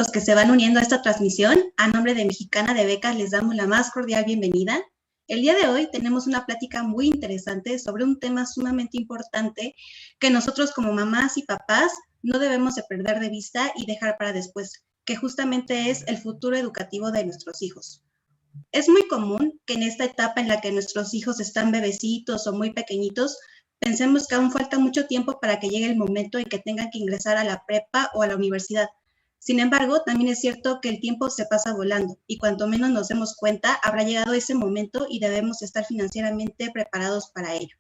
los que se van uniendo a esta transmisión, a nombre de Mexicana de Becas les damos la más cordial bienvenida. El día de hoy tenemos una plática muy interesante sobre un tema sumamente importante que nosotros como mamás y papás no debemos de perder de vista y dejar para después, que justamente es el futuro educativo de nuestros hijos. Es muy común que en esta etapa en la que nuestros hijos están bebecitos o muy pequeñitos, pensemos que aún falta mucho tiempo para que llegue el momento en que tengan que ingresar a la prepa o a la universidad. Sin embargo, también es cierto que el tiempo se pasa volando y cuanto menos nos demos cuenta, habrá llegado ese momento y debemos estar financieramente preparados para ello.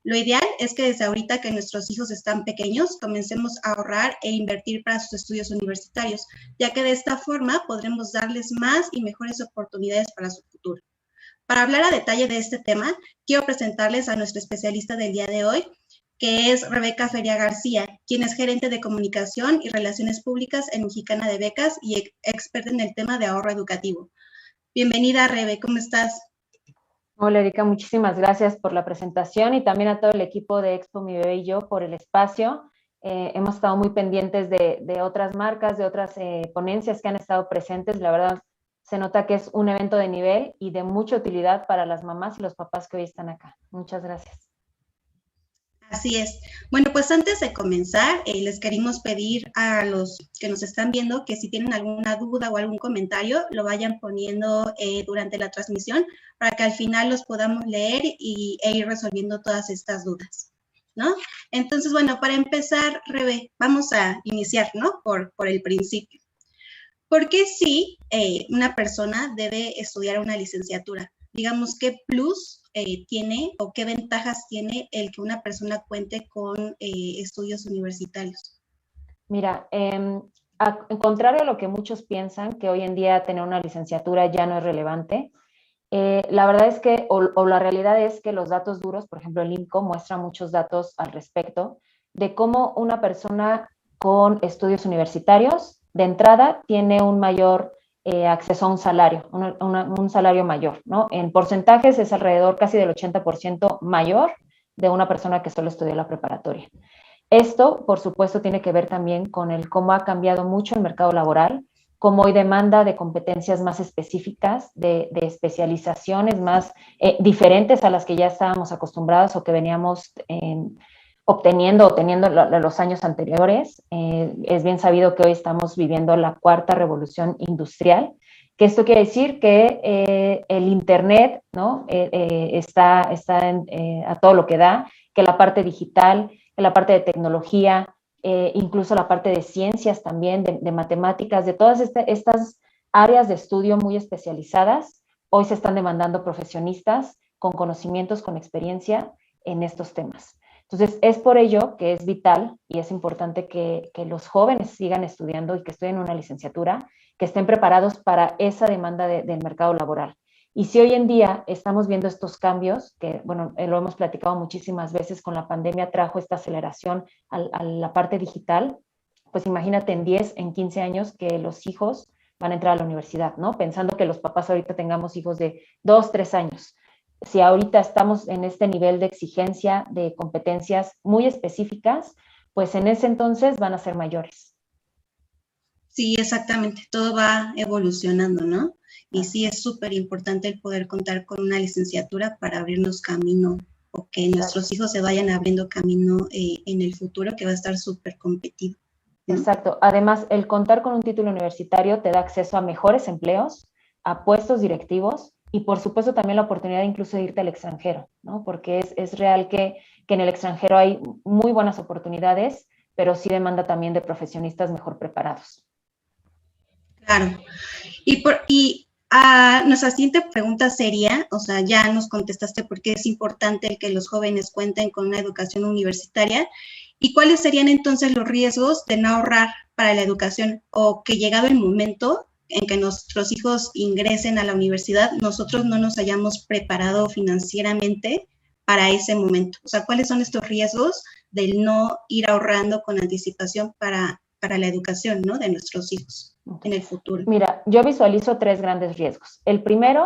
Lo ideal es que desde ahorita que nuestros hijos están pequeños, comencemos a ahorrar e invertir para sus estudios universitarios, ya que de esta forma podremos darles más y mejores oportunidades para su futuro. Para hablar a detalle de este tema, quiero presentarles a nuestra especialista del día de hoy, que es Rebeca Feria García, quien es gerente de comunicación y relaciones públicas en Mexicana de Becas y experta en el tema de ahorro educativo. Bienvenida, Rebe, ¿cómo estás? Hola, Erika, muchísimas gracias por la presentación y también a todo el equipo de Expo Mi Bebé y Yo por el espacio. Hemos estado muy pendientes de otras marcas, de otras ponencias que han estado presentes. La verdad, se nota que es un evento de nivel y de mucha utilidad para las mamás y los papás que hoy están acá. Muchas gracias. Así es. Bueno, pues antes de comenzar, les queremos pedir a los que nos están viendo que si tienen alguna duda o algún comentario, lo vayan poniendo durante la transmisión para que al final los podamos leer e ir resolviendo todas estas dudas, ¿no? Entonces, bueno, para empezar, Rebe, vamos a iniciar, ¿no? Por el principio. ¿Por qué sí una persona debe estudiar una licenciatura? Digamos, ¿qué plus tiene o qué ventajas tiene el que una persona cuente con estudios universitarios? Mira, en contrario a lo que muchos piensan, que hoy en día tener una licenciatura ya no es relevante, la verdad es que, o la realidad es que los datos duros, por ejemplo, el INCO muestra muchos datos al respecto de cómo una persona con estudios universitarios, de entrada, tiene un mayor acceso a un salario, un salario mayor, ¿no? En porcentajes es alrededor casi del 80% mayor de una persona que solo estudió la preparatoria. Esto, por supuesto, tiene que ver también con el cómo ha cambiado mucho el mercado laboral, cómo hay demanda de competencias más específicas, de especializaciones más diferentes a las que ya estábamos acostumbrados o que veníamos obteniendo o teniendo los años anteriores. Es bien sabido que hoy estamos viviendo la cuarta revolución industrial, que esto quiere decir que el Internet, ¿no? está a todo lo que da, que la parte digital, que la parte de tecnología, incluso la parte de ciencias también, de matemáticas, de todas estas áreas de estudio muy especializadas, hoy se están demandando profesionistas con conocimientos, con experiencia en estos temas. Entonces, es por ello que es vital y es importante que los jóvenes sigan estudiando y que estudien una licenciatura, que estén preparados para esa demanda del mercado laboral. Y si hoy en día estamos viendo estos cambios, que bueno, lo hemos platicado muchísimas veces, con la pandemia trajo esta aceleración a la parte digital, pues imagínate en 10, en 15 años que los hijos van a entrar a la universidad, ¿no? Pensando que los papás ahorita tengamos hijos de 2, 3 años. Si ahorita estamos en este nivel de exigencia de competencias muy específicas, pues en ese entonces van a ser mayores. Sí, exactamente, todo va evolucionando, ¿no? Y sí es súper importante el poder contar con una licenciatura para abrirnos camino o que nuestros hijos se vayan abriendo camino en el futuro, que va a estar súper competido, ¿no? Exacto. Además, el contar con un título universitario te da acceso a mejores empleos, a puestos directivos y, por supuesto, también la oportunidad incluso de irte al extranjero, ¿no? Porque es real que en el extranjero hay muy buenas oportunidades, pero sí demanda también de profesionistas mejor preparados. Claro. Nuestra siguiente pregunta sería, o sea, ya nos contestaste por qué es importante el que los jóvenes cuenten con una educación universitaria, ¿y cuáles serían entonces los riesgos de no ahorrar para la educación o que llegado el momento en que nuestros hijos ingresen a la universidad, nosotros no nos hayamos preparado financieramente para ese momento? O sea, ¿cuáles son estos riesgos del no ir ahorrando con anticipación para la educación, ¿no?, de nuestros hijos en el futuro? Mira, yo visualizo 3 grandes riesgos. El primero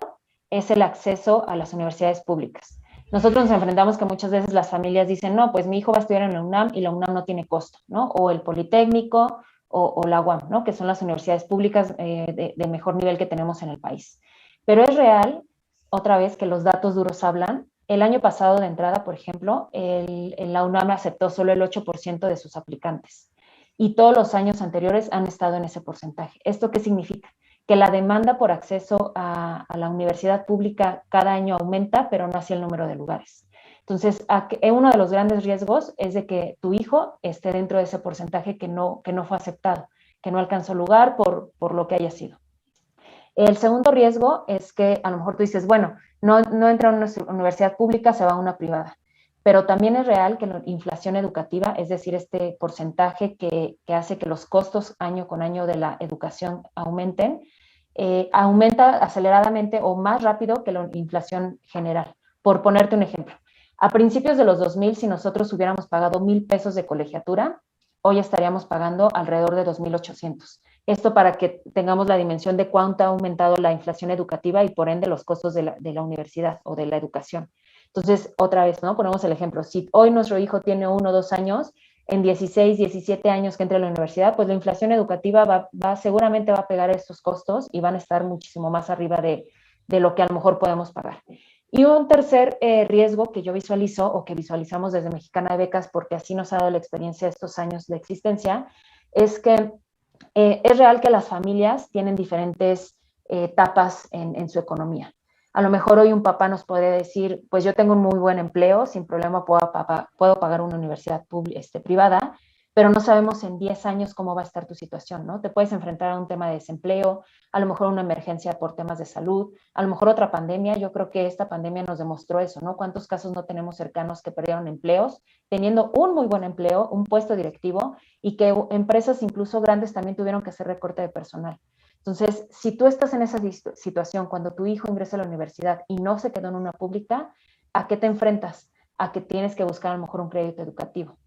es el acceso a las universidades públicas. Nosotros nos enfrentamos que muchas veces las familias dicen, no, pues mi hijo va a estudiar en la UNAM y la UNAM no tiene costo, ¿no? O el Politécnico o la UAM, ¿no? Que son las universidades públicas de mejor nivel que tenemos en el país. Pero es real, otra vez, que los datos duros hablan. El año pasado, de entrada, por ejemplo, la UNAM aceptó solo el 8% de sus aplicantes. Y todos los años anteriores han estado en ese porcentaje. ¿Esto qué significa? Que la demanda por acceso a la universidad pública cada año aumenta, pero no así el número de lugares. Entonces, uno de los grandes riesgos es de que tu hijo esté dentro de ese porcentaje que no fue aceptado, que no alcanzó lugar por lo que haya sido. El segundo riesgo es que a lo mejor tú dices, bueno, no entra a una universidad pública, se va a una privada. Pero también es real que la inflación educativa, es decir, este porcentaje que hace que los costos año con año de la educación aumenten, aumenta aceleradamente o más rápido que la inflación general. Por ponerte un ejemplo, a principios de los 2000, si nosotros hubiéramos pagado 1,000 pesos de colegiatura, hoy estaríamos pagando alrededor de 2,800. Esto para que tengamos la dimensión de cuánto ha aumentado la inflación educativa y por ende los costos de la universidad o de la educación. Entonces, otra vez, ¿no? Ponemos el ejemplo. Si hoy nuestro hijo tiene 1 o 2 años, en 16, 17 años que entre a la universidad, pues la inflación educativa seguramente va a pegar estos costos y van a estar muchísimo más arriba de lo que a lo mejor podemos pagar. Y un tercer riesgo que yo visualizo o que visualizamos desde Mexicana de Becas, porque así nos ha dado la experiencia de estos años de existencia, es que es real que las familias tienen diferentes etapas en su economía. A lo mejor hoy un papá nos puede decir, pues yo tengo un muy buen empleo, sin problema puedo pagar una universidad privada, pero no sabemos en 10 años cómo va a estar tu situación, ¿no? Te puedes enfrentar a un tema de desempleo, a lo mejor una emergencia por temas de salud, a lo mejor otra pandemia. Yo creo que esta pandemia nos demostró eso, ¿no? ¿Cuántos casos no tenemos cercanos que perdieron empleos, teniendo un muy buen empleo, un puesto directivo, y que empresas incluso grandes también tuvieron que hacer recorte de personal? Entonces, si tú estás en esa situación cuando tu hijo ingresa a la universidad y no se quedó en una pública, ¿a qué te enfrentas? A que tienes que buscar a lo mejor un crédito educativo.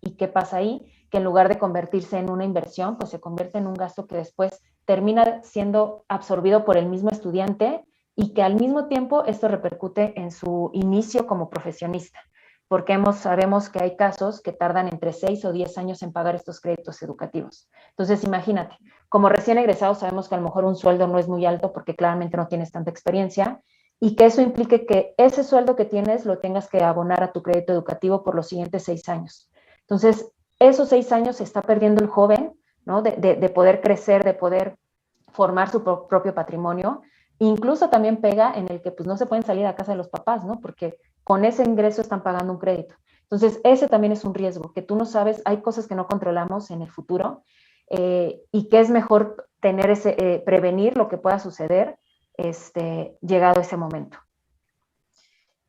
¿Y qué pasa ahí? Que en lugar de convertirse en una inversión, pues se convierte en un gasto que después termina siendo absorbido por el mismo estudiante y que al mismo tiempo esto repercute en su inicio como profesionista, porque sabemos que hay casos que tardan entre 6 o 10 años en pagar estos créditos educativos. Entonces, imagínate, como recién egresados sabemos que a lo mejor un sueldo no es muy alto porque claramente no tienes tanta experiencia, y que eso implique que ese sueldo que tienes lo tengas que abonar a tu crédito educativo por los siguientes 6 años. Entonces, esos 6 años se está perdiendo el joven, ¿no? De poder crecer, de poder formar su propio patrimonio. Incluso también pega en el que pues no se pueden salir a casa de los papás, ¿no? Porque con ese ingreso están pagando un crédito. Entonces, ese también es un riesgo, que tú no sabes, hay cosas que no controlamos en el futuro, y que es mejor prevenir lo que pueda suceder llegado ese momento.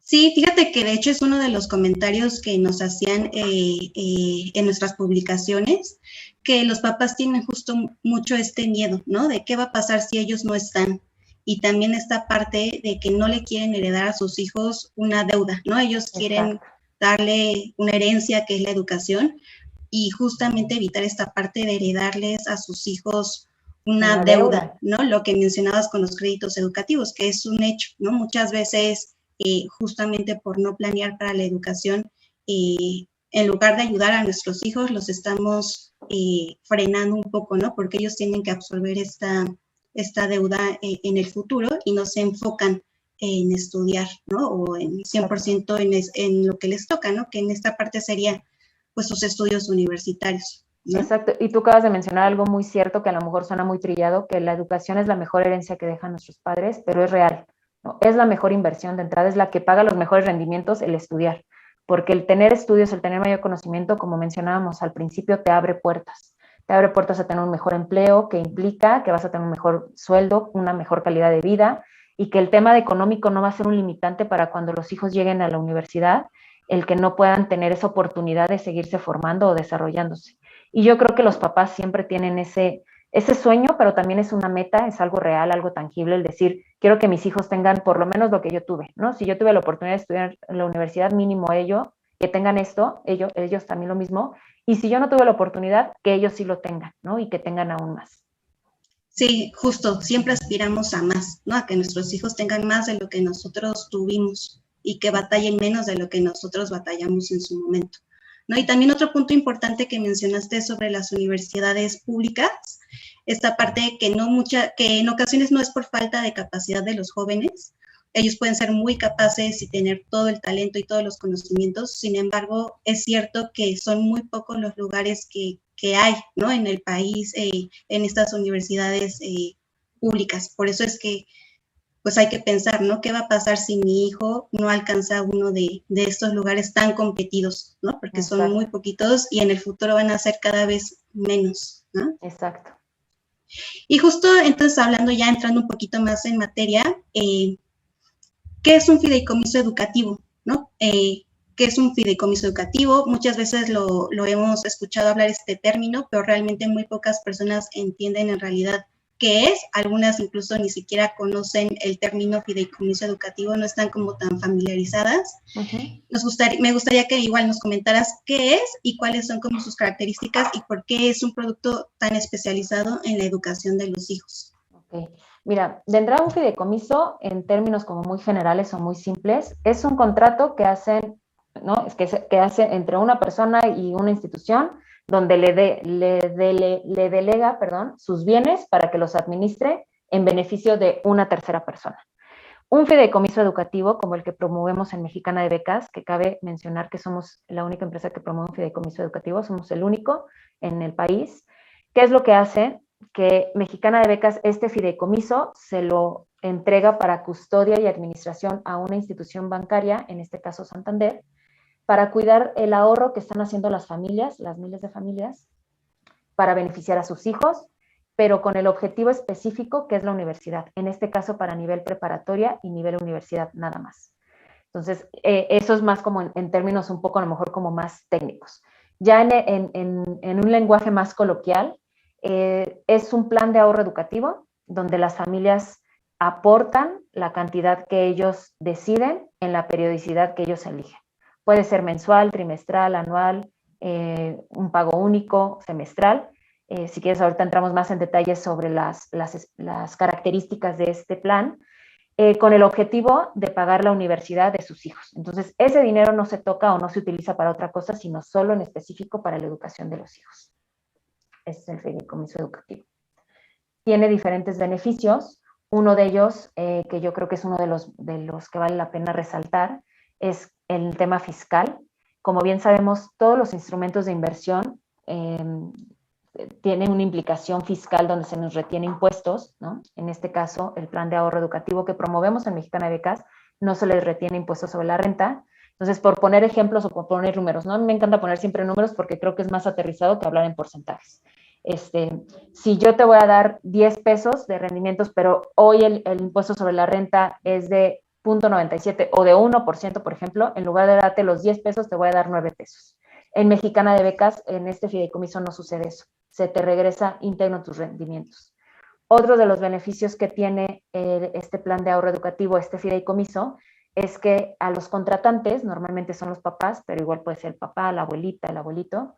Sí, fíjate que de hecho es uno de los comentarios que nos hacían en nuestras publicaciones, que los papás tienen justo mucho este miedo, ¿no? De qué va a pasar si ellos no están. Y también esta parte de que no le quieren heredar a sus hijos una deuda, ¿no? Ellos quieren darle una herencia que es la educación y justamente evitar esta parte de heredarles a sus hijos una deuda, ¿no? Lo que mencionabas con los créditos educativos, que es un hecho, ¿no? Muchas veces justamente por no planear para la educación, en lugar de ayudar a nuestros hijos, los estamos frenando un poco, ¿no? Porque ellos tienen que absorber esta deuda en el futuro y no se enfocan en estudiar, ¿no? O en 100% en lo que les toca, ¿no? Que en esta parte sería, pues, sus estudios universitarios, ¿no? Exacto, y tú acabas de mencionar algo muy cierto que a lo mejor suena muy trillado, que la educación es la mejor herencia que dejan nuestros padres, pero es real, ¿no? Es la mejor inversión de entrada, es la que paga los mejores rendimientos, el estudiar, porque el tener estudios, el tener mayor conocimiento, como mencionábamos al principio, te abre puertas a tener un mejor empleo, que implica que vas a tener un mejor sueldo, una mejor calidad de vida, y que el tema de económico no va a ser un limitante para cuando los hijos lleguen a la universidad, el que no puedan tener esa oportunidad de seguirse formando o desarrollándose. Y yo creo que los papás siempre tienen ese sueño, pero también es una meta, es algo real, algo tangible, el decir, quiero que mis hijos tengan por lo menos lo que yo tuve, ¿no? Si yo tuve la oportunidad de estudiar en la universidad, mínimo que tengan esto, ellos también lo mismo, y si yo no tuve la oportunidad, que ellos sí lo tengan, ¿no? Y que tengan aún más. Sí, justo, siempre aspiramos a más, ¿no? A que nuestros hijos tengan más de lo que nosotros tuvimos y que batallen menos de lo que nosotros batallamos en su momento. ¿no? Y también otro punto importante que mencionaste sobre las universidades públicas, esta parte que en ocasiones no es por falta de capacidad de los jóvenes, ellos pueden ser muy capaces y tener todo el talento y todos los conocimientos, sin embargo, es cierto que son muy pocos los lugares que hay, ¿no? En el país, en estas universidades públicas. Por eso es que pues hay que pensar, ¿no? ¿Qué va a pasar si mi hijo no alcanza uno de estos lugares tan competidos, ¿no? Porque son muy poquitos y en el futuro van a ser cada vez menos, ¿no? Exacto. Y justo entonces hablando ya, entrando un poquito más en materia, ¿qué es un fideicomiso educativo, ¿no? ¿Qué es un fideicomiso educativo? Muchas veces lo hemos escuchado hablar este término, pero realmente muy pocas personas entienden en realidad qué es. Algunas incluso ni siquiera conocen el término fideicomiso educativo, no están como tan familiarizadas. Me gustaría que igual nos comentaras qué es y cuáles son como sus características y por qué es un producto tan especializado en la educación de los hijos. Ok. Mira, de entrada un fideicomiso, en términos como muy generales o muy simples, es un contrato que hacen, ¿no? que hace entre una persona y una institución donde le delega, perdón, sus bienes para que los administre en beneficio de una tercera persona. Un fideicomiso educativo como el que promovemos en Mexicana de Becas, que cabe mencionar que somos la única empresa que promueve un fideicomiso educativo, somos el único en el país. ¿Qué es lo que hace? Que Mexicana de Becas, este fideicomiso, se lo entrega para custodia y administración a una institución bancaria, en este caso Santander, para cuidar el ahorro que están haciendo las familias, las miles de familias, para beneficiar a sus hijos, pero con el objetivo específico que es la universidad, en este caso para nivel preparatoria y nivel universidad nada más. Entonces, eso es más como en términos un poco a lo mejor como más técnicos. Ya en un lenguaje más coloquial, es un plan de ahorro educativo donde las familias aportan la cantidad que ellos deciden en la periodicidad que ellos eligen. Puede ser mensual, trimestral, anual, un pago único, semestral. Si quieres, ahorita entramos más en detalles sobre las características de este plan, con el objetivo de pagar la universidad de sus hijos. Entonces, ese dinero no se toca o no se utiliza para otra cosa, sino solo en específico para la educación de los hijos. Ese es el fideicomiso educativo. Tiene diferentes beneficios. Uno de ellos, que yo creo que es uno de los que vale la pena resaltar, es el tema fiscal. Como bien sabemos, todos los instrumentos de inversión tienen una implicación fiscal donde se nos retiene impuestos, ¿no? En este caso, el plan de ahorro educativo que promovemos en Mexicana de Becas, no se les retiene impuestos sobre la renta. Entonces, por poner ejemplos o por poner números, ¿no? A mí me encanta poner siempre números porque creo que es más aterrizado que hablar en porcentajes. Si yo te voy a dar 10 pesos de rendimientos, pero hoy el impuesto sobre la renta es de 0.97 o de 1%, por ejemplo, en lugar de darte los 10 pesos, te voy a dar 9 pesos. En Mexicana de Becas, en este fideicomiso no sucede eso. Se te regresa íntegro tus rendimientos. Otro de los beneficios que tiene este plan de ahorro educativo, este fideicomiso, es que a los contratantes, normalmente son los papás, pero igual puede ser el papá, la abuelita, el abuelito,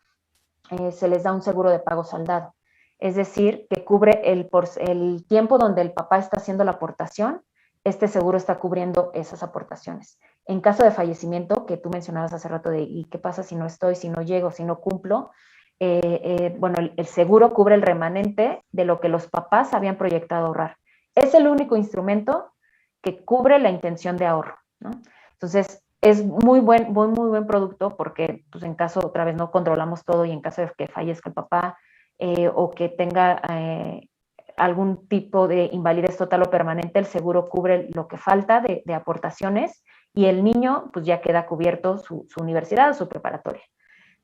se les da un seguro de pago saldado. Es decir, que cubre el tiempo donde el papá está haciendo la aportación, este seguro está cubriendo esas aportaciones. En caso de fallecimiento, que tú mencionabas hace rato de ¿y qué pasa si no estoy, si no llego, si no cumplo? Bueno, el seguro cubre el remanente de lo que los papás habían proyectado ahorrar. Es el único instrumento que cubre la intención de ahorro, ¿no? Entonces, es muy buen producto porque pues, en caso, otra vez, no controlamos todo y en caso de que fallezca el papá o que tenga algún tipo de invalidez total o permanente, el seguro cubre lo que falta de aportaciones y el niño pues ya queda cubierto su universidad o su preparatoria.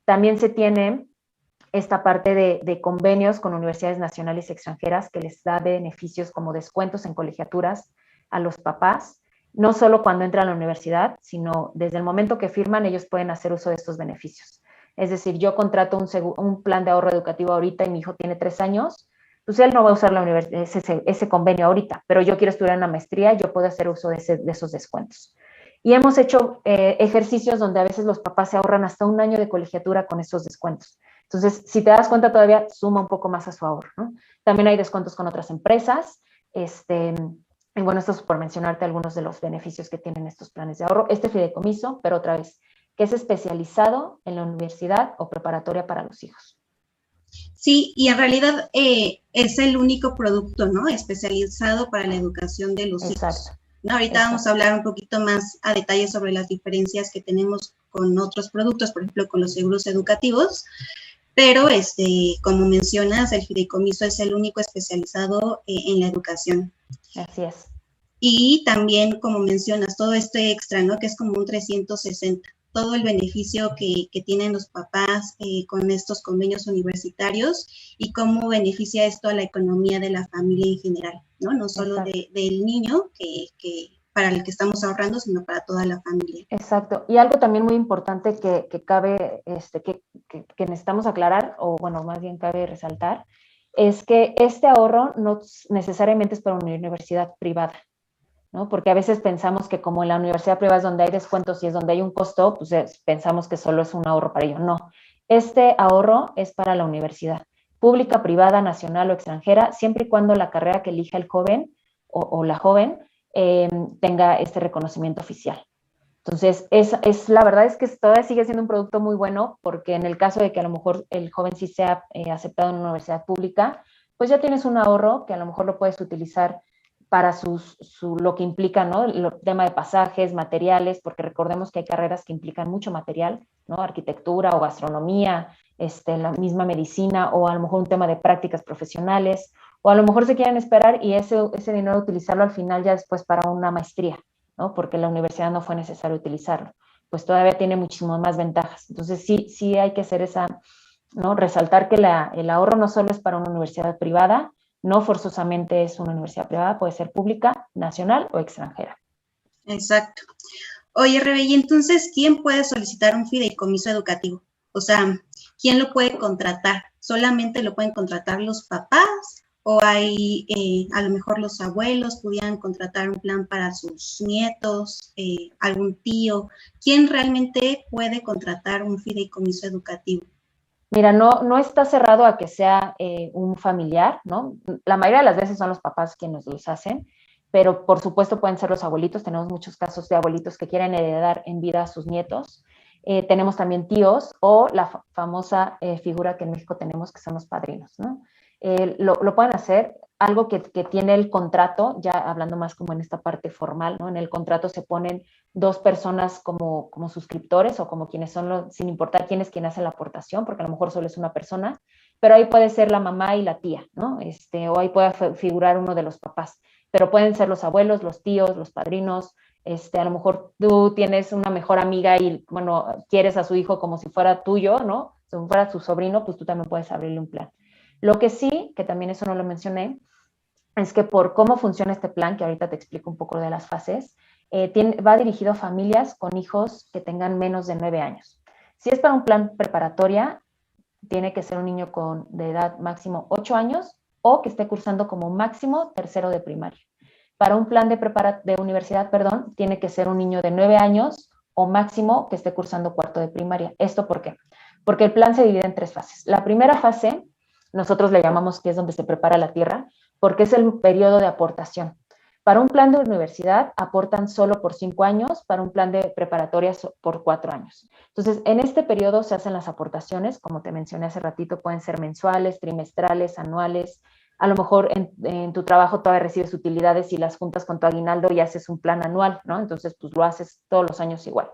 También se tiene esta parte de convenios con universidades nacionales y extranjeras que les da beneficios como descuentos en colegiaturas a los papás, no solo cuando entran a la universidad, sino desde el momento que firman, ellos pueden hacer uso de estos beneficios. Es decir, yo contrato un plan de ahorro educativo ahorita y mi hijo tiene 3 años, pues él no va a usar ese convenio ahorita, pero yo quiero estudiar una maestría, yo puedo hacer uso de esos descuentos. Y hemos hecho ejercicios donde a veces los papás se ahorran hasta 1 año de colegiatura con esos descuentos. Entonces, si te das cuenta, todavía suma un poco más a su ahorro, ¿no? También hay descuentos con otras empresas. Y bueno, esto es por mencionarte algunos de los beneficios que tienen estos planes de ahorro. Este fideicomiso, pero otra vez, que es especializado en la universidad o preparatoria para los hijos. Sí, y en realidad es el único producto, ¿no? Especializado para la educación de los hijos. ¿No? Ahorita vamos a hablar un poquito más a detalle sobre las diferencias que tenemos con otros productos, por ejemplo, con los seguros educativos, pero como mencionas, el fideicomiso es el único especializado en la educación. Así es. Y también, como mencionas, todo este extra, ¿no? Que es como un 360, todo el beneficio que tienen los papás con estos convenios universitarios y cómo beneficia esto a la economía de la familia en general, ¿no? No solo del niño que para el que estamos ahorrando, sino para toda la familia. Exacto. Y algo también muy importante que cabe, que necesitamos aclarar, o bueno, más bien cabe resaltar, es que este ahorro no necesariamente es para una universidad privada, ¿no? Porque a veces pensamos que como en la universidad privada es donde hay descuentos y es donde hay un costo, pues pensamos que solo es un ahorro para ello. No, este ahorro es para la universidad, pública, privada, nacional o extranjera, siempre y cuando la carrera que elija el joven o la joven tenga este reconocimiento oficial. Entonces, la verdad es que todavía sigue siendo un producto muy bueno, porque en el caso de que a lo mejor el joven sí sea aceptado en una universidad pública, pues ya tienes un ahorro que a lo mejor lo puedes utilizar para lo que implica, ¿no? El tema de pasajes, materiales, porque recordemos que hay carreras que implican mucho material, ¿no? Arquitectura o gastronomía, la misma medicina, o a lo mejor un tema de prácticas profesionales, o a lo mejor se quieren esperar y ese dinero utilizarlo al final ya después para una maestría, ¿no? Porque la universidad no fue necesario utilizarlo, pues todavía tiene muchísimas más ventajas. Entonces sí hay que hacer esa, ¿no? Resaltar que el ahorro no solo es para una universidad privada, no forzosamente es una universidad privada, puede ser pública, nacional o extranjera. Exacto. Oye, Rebe, ¿y entonces quién puede solicitar un fideicomiso educativo? O sea, ¿quién lo puede contratar? ¿Solamente lo pueden contratar los papás? ¿O hay, a lo mejor los abuelos pudieran contratar un plan para sus nietos, algún tío? ¿Quién realmente puede contratar un fideicomiso educativo? Mira, no está cerrado a que sea un familiar, ¿no? La mayoría de las veces son los papás quienes los hacen, pero por supuesto pueden ser los abuelitos. Tenemos muchos casos de abuelitos que quieren heredar en vida a sus nietos. Tenemos también tíos o la famosa figura que en México tenemos que son los padrinos, ¿no? Lo pueden hacer. Algo que tiene el contrato, ya hablando más como en esta parte formal, ¿no? En el contrato se ponen dos personas como suscriptores o como quienes son, sin importar quién es quien hace la aportación, porque a lo mejor solo es una persona, pero ahí puede ser la mamá y la tía, ¿no? O ahí puede figurar uno de los papás, pero pueden ser los abuelos, los tíos, los padrinos. A lo mejor tú tienes una mejor amiga y, bueno, quieres a su hijo como si fuera tuyo, ¿no? Si fuera su sobrino, pues tú también puedes abrirle un plan. Lo que sí, que también eso no lo mencioné, es que por cómo funciona este plan, que ahorita te explico un poco de las fases, va dirigido a familias con hijos que tengan menos de 9 años. Si es para un plan preparatoria, tiene que ser un niño de edad máximo 8 años o que esté cursando como máximo tercero de primaria. Para un plan de universidad, tiene que ser un niño de 9 años o máximo que esté cursando cuarto de primaria. ¿Esto por qué? Porque el plan se divide en 3 fases. La primera fase, nosotros le llamamos que es donde se prepara la tierra, porque es el periodo de aportación. Para un plan de universidad aportan solo por 5 años, para un plan de preparatoria por 4 años. Entonces, en este periodo se hacen las aportaciones, como te mencioné hace ratito, pueden ser mensuales, trimestrales, anuales. A lo mejor en tu trabajo todavía recibes utilidades y las juntas con tu aguinaldo y haces un plan anual, ¿no? Entonces, pues lo haces todos los años igual.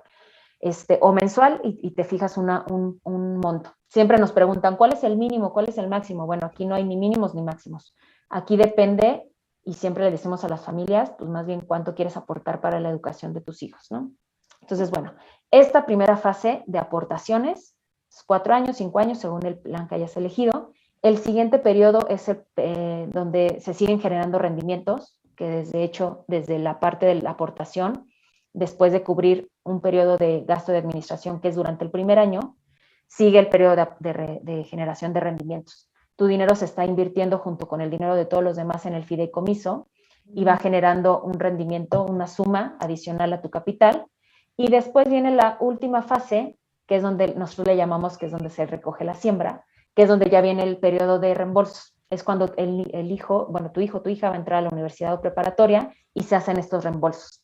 O mensual y te fijas un monto. Siempre nos preguntan, ¿cuál es el mínimo? ¿Cuál es el máximo? Bueno, aquí no hay ni mínimos ni máximos. Aquí depende, y siempre le decimos a las familias, pues más bien cuánto quieres aportar para la educación de tus hijos, ¿no? Entonces, bueno, esta primera fase de aportaciones, 4 años, 5 años, según el plan que hayas elegido. El siguiente periodo es donde se siguen generando rendimientos, que desde la parte de la aportación, después de cubrir un periodo de gasto de administración que es durante el primer año, sigue el periodo de generación de rendimientos. Tu dinero se está invirtiendo junto con el dinero de todos los demás en el fideicomiso y va generando un rendimiento, una suma adicional a tu capital. Y después viene la última fase, que es donde nosotros le llamamos que es donde se recoge la siembra, que es donde ya viene el periodo de reembolsos. Es cuando el hijo, bueno, tu hijo, tu hija va a entrar a la universidad o preparatoria y se hacen estos reembolsos.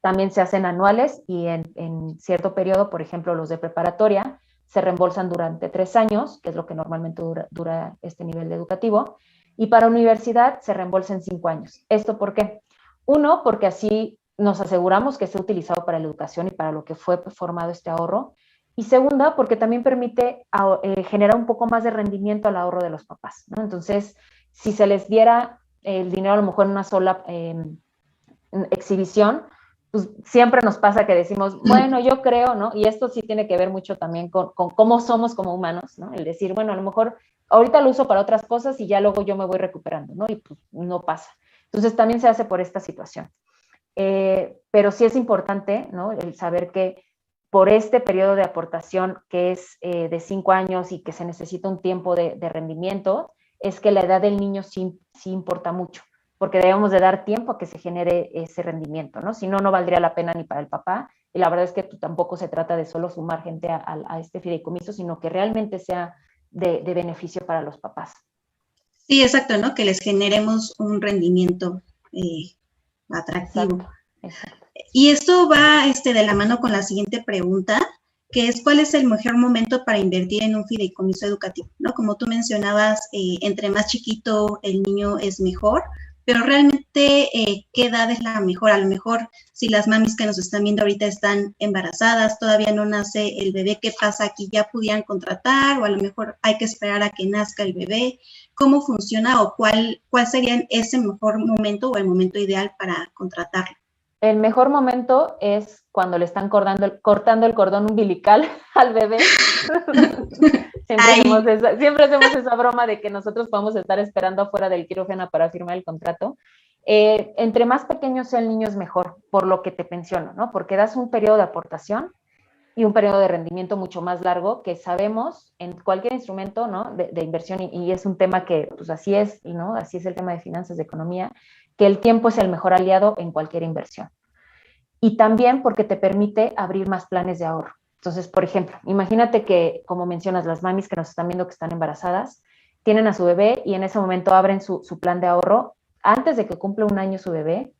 también se hacen anuales y en cierto periodo, por ejemplo, los de preparatoria, se reembolsan durante 3 años, que es lo que normalmente dura este nivel educativo, y para universidad se reembolsa en 5 años. ¿Esto por qué? Uno, porque así nos aseguramos que esté utilizado para la educación y para lo que fue formado este ahorro. Y segunda, porque también permite generar un poco más de rendimiento al ahorro de los papás, ¿no? Entonces, si se les diera el dinero a lo mejor en una sola exhibición, pues siempre nos pasa que decimos, bueno, yo creo, ¿no? Y esto sí tiene que ver mucho también con cómo somos como humanos, ¿no? El decir, bueno, a lo mejor ahorita lo uso para otras cosas y ya luego yo me voy recuperando, ¿no? Y pues no pasa. Entonces también se hace por esta situación. Pero sí es importante, ¿no? El saber que por este periodo de aportación que es de 5 años y que se necesita un tiempo de rendimiento, es que la edad del niño sí importa mucho, porque debemos de dar tiempo a que se genere ese rendimiento, ¿no? Si no, no valdría la pena ni para el papá, y la verdad es que tampoco se trata de solo sumar gente a este fideicomiso, sino que realmente sea de beneficio para los papás. Sí, exacto, ¿no? Que les generemos un rendimiento atractivo. Exacto. Y esto va de la mano con la siguiente pregunta, que es ¿cuál es el mejor momento para invertir en un fideicomiso educativo? ¿No? Como tú mencionabas, entre más chiquito el niño es mejor, pero realmente, ¿qué edad es la mejor? A lo mejor, si las mamis que nos están viendo ahorita están embarazadas, todavía no nace el bebé, ¿qué pasa aquí? ¿Ya pudieran contratar? O a lo mejor hay que esperar a que nazca el bebé. ¿Cómo funciona o cuál sería ese mejor momento o el momento ideal para contratarlo? El mejor momento es cuando le están cortando el cordón umbilical al bebé. Siempre hacemos esa broma de que nosotros podemos estar esperando afuera del quirófano para firmar el contrato. Entre más pequeño sea el niño es mejor, por lo que te menciono, ¿no? Porque das un periodo de aportación y un periodo de rendimiento mucho más largo, que sabemos en cualquier instrumento, ¿no? de inversión, y es un tema que pues así es, ¿no? Así es el tema de finanzas, de economía, que el tiempo es el mejor aliado en cualquier inversión. Y también porque te permite abrir más planes de ahorro. Entonces, por ejemplo, imagínate que, como mencionas, las mamis que nos están viendo que están embarazadas, tienen a su bebé y en ese momento abren su plan de ahorro antes de que cumpla 1 año su bebé.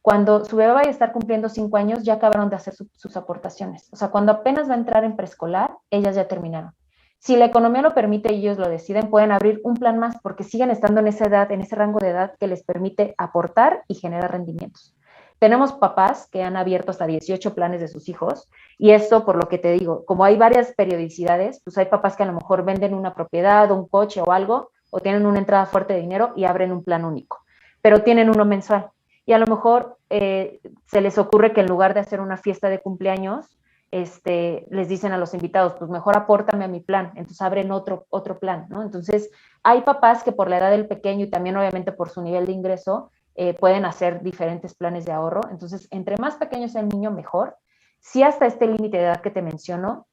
Cuando su bebé vaya a estar cumpliendo 5 años, ya acabaron de hacer sus aportaciones. O sea, cuando apenas va a entrar en preescolar, ellas ya terminaron. Si la economía lo permite y ellos lo deciden, pueden abrir un plan más porque siguen estando en esa edad, en ese rango de edad que les permite aportar y generar rendimientos. Tenemos papás que han abierto hasta 18 planes de sus hijos, y esto, por lo que te digo, como hay varias periodicidades, pues hay papás que a lo mejor venden una propiedad, un coche o algo, o tienen una entrada fuerte de dinero y abren un plan único, pero tienen uno mensual. Y a lo mejor se les ocurre que en lugar de hacer una fiesta de cumpleaños, les dicen a los invitados, pues mejor apórtame a mi plan, entonces abren otro plan, ¿no? Entonces, hay papás que por la edad del pequeño y también obviamente por su nivel de ingreso, pueden hacer diferentes planes de ahorro. Entonces, entre más pequeño sea el niño, mejor. Sí, hasta este límite de edad que te menciono,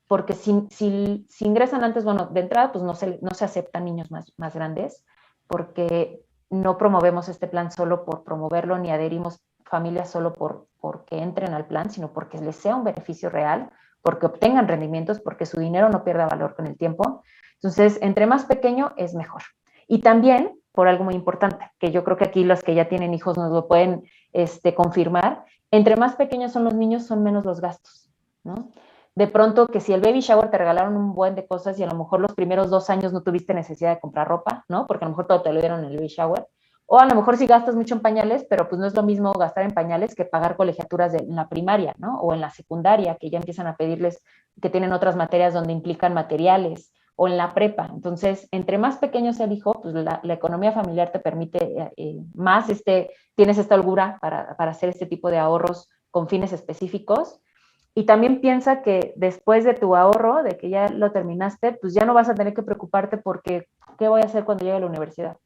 porque si ingresan antes, bueno, de entrada, pues no se aceptan niños más grandes, porque no promovemos este plan solo por promoverlo, ni adherimos familias solo porque entren al plan, sino porque les sea un beneficio real, porque obtengan rendimientos, porque su dinero no pierda valor con el tiempo. Entonces, entre más pequeño es mejor. Y también, por algo muy importante, que yo creo que aquí los que ya tienen hijos nos lo pueden confirmar, entre más pequeños son los niños, son menos los gastos, ¿no? De pronto, que si el baby shower te regalaron un buen de cosas y a lo mejor los primeros 2 años no tuviste necesidad de comprar ropa, ¿no? Porque a lo mejor todo te lo dieron en el baby shower. O a lo mejor sí gastas mucho en pañales, pero pues no es lo mismo gastar en pañales que pagar colegiaturas en la primaria, ¿no? O en la secundaria, que ya empiezan a pedirles, que tienen otras materias donde implican materiales, o en la prepa. Entonces, entre más pequeño sea el hijo, pues la economía familiar te permite más, tienes esta holgura para hacer este tipo de ahorros con fines específicos. Y también piensa que después de tu ahorro, de que ya lo terminaste, pues ya no vas a tener que preocuparte porque, ¿qué voy a hacer cuando llegue a la universidad?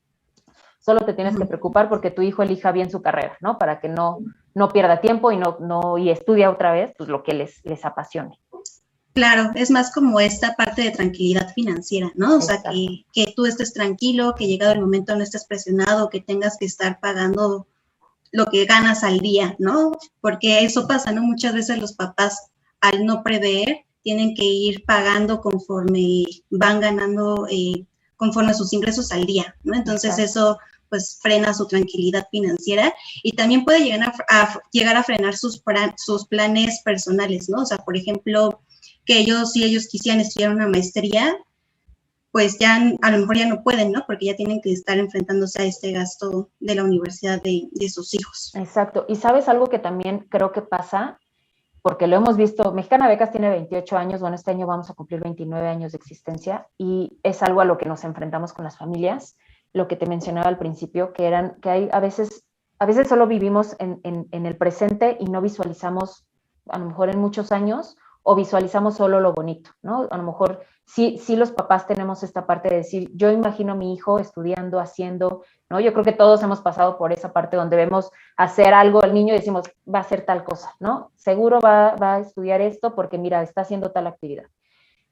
Solo te tienes que preocupar porque tu hijo elija bien su carrera, ¿no? Para que no pierda tiempo y estudia otra vez, pues lo que les apasione. Claro, es más como esta parte de tranquilidad financiera, ¿no? O sea, que tú estés tranquilo, que llegado el momento no estés presionado, que tengas que estar pagando lo que ganas al día, ¿no? Porque eso pasa, ¿no? Muchas veces los papás, al no prever, tienen que ir pagando conforme van ganando, conforme sus ingresos al día, ¿no? Entonces eso pues frena su tranquilidad financiera y también puede llegar a frenar sus planes personales, ¿no? O sea, por ejemplo, que si ellos quisieran estudiar una maestría, pues ya a lo mejor ya no pueden, ¿no? Porque ya tienen que estar enfrentándose a este gasto de la universidad de sus hijos. Exacto. Y sabes algo que también creo que pasa, porque lo hemos visto, Mexicana de Becas tiene 28 años, bueno, este año vamos a cumplir 29 años de existencia y es algo a lo que nos enfrentamos con las familias, lo que te mencionaba al principio, que hay a veces solo vivimos en el presente y no visualizamos, a lo mejor en muchos años, o visualizamos solo lo bonito, ¿no? A lo mejor sí los papás tenemos esta parte de decir, yo imagino a mi hijo estudiando, haciendo, ¿no? Yo creo que todos hemos pasado por esa parte donde vemos hacer algo al niño y decimos, va a hacer tal cosa, ¿no? Seguro va a estudiar esto porque, mira, está haciendo tal actividad.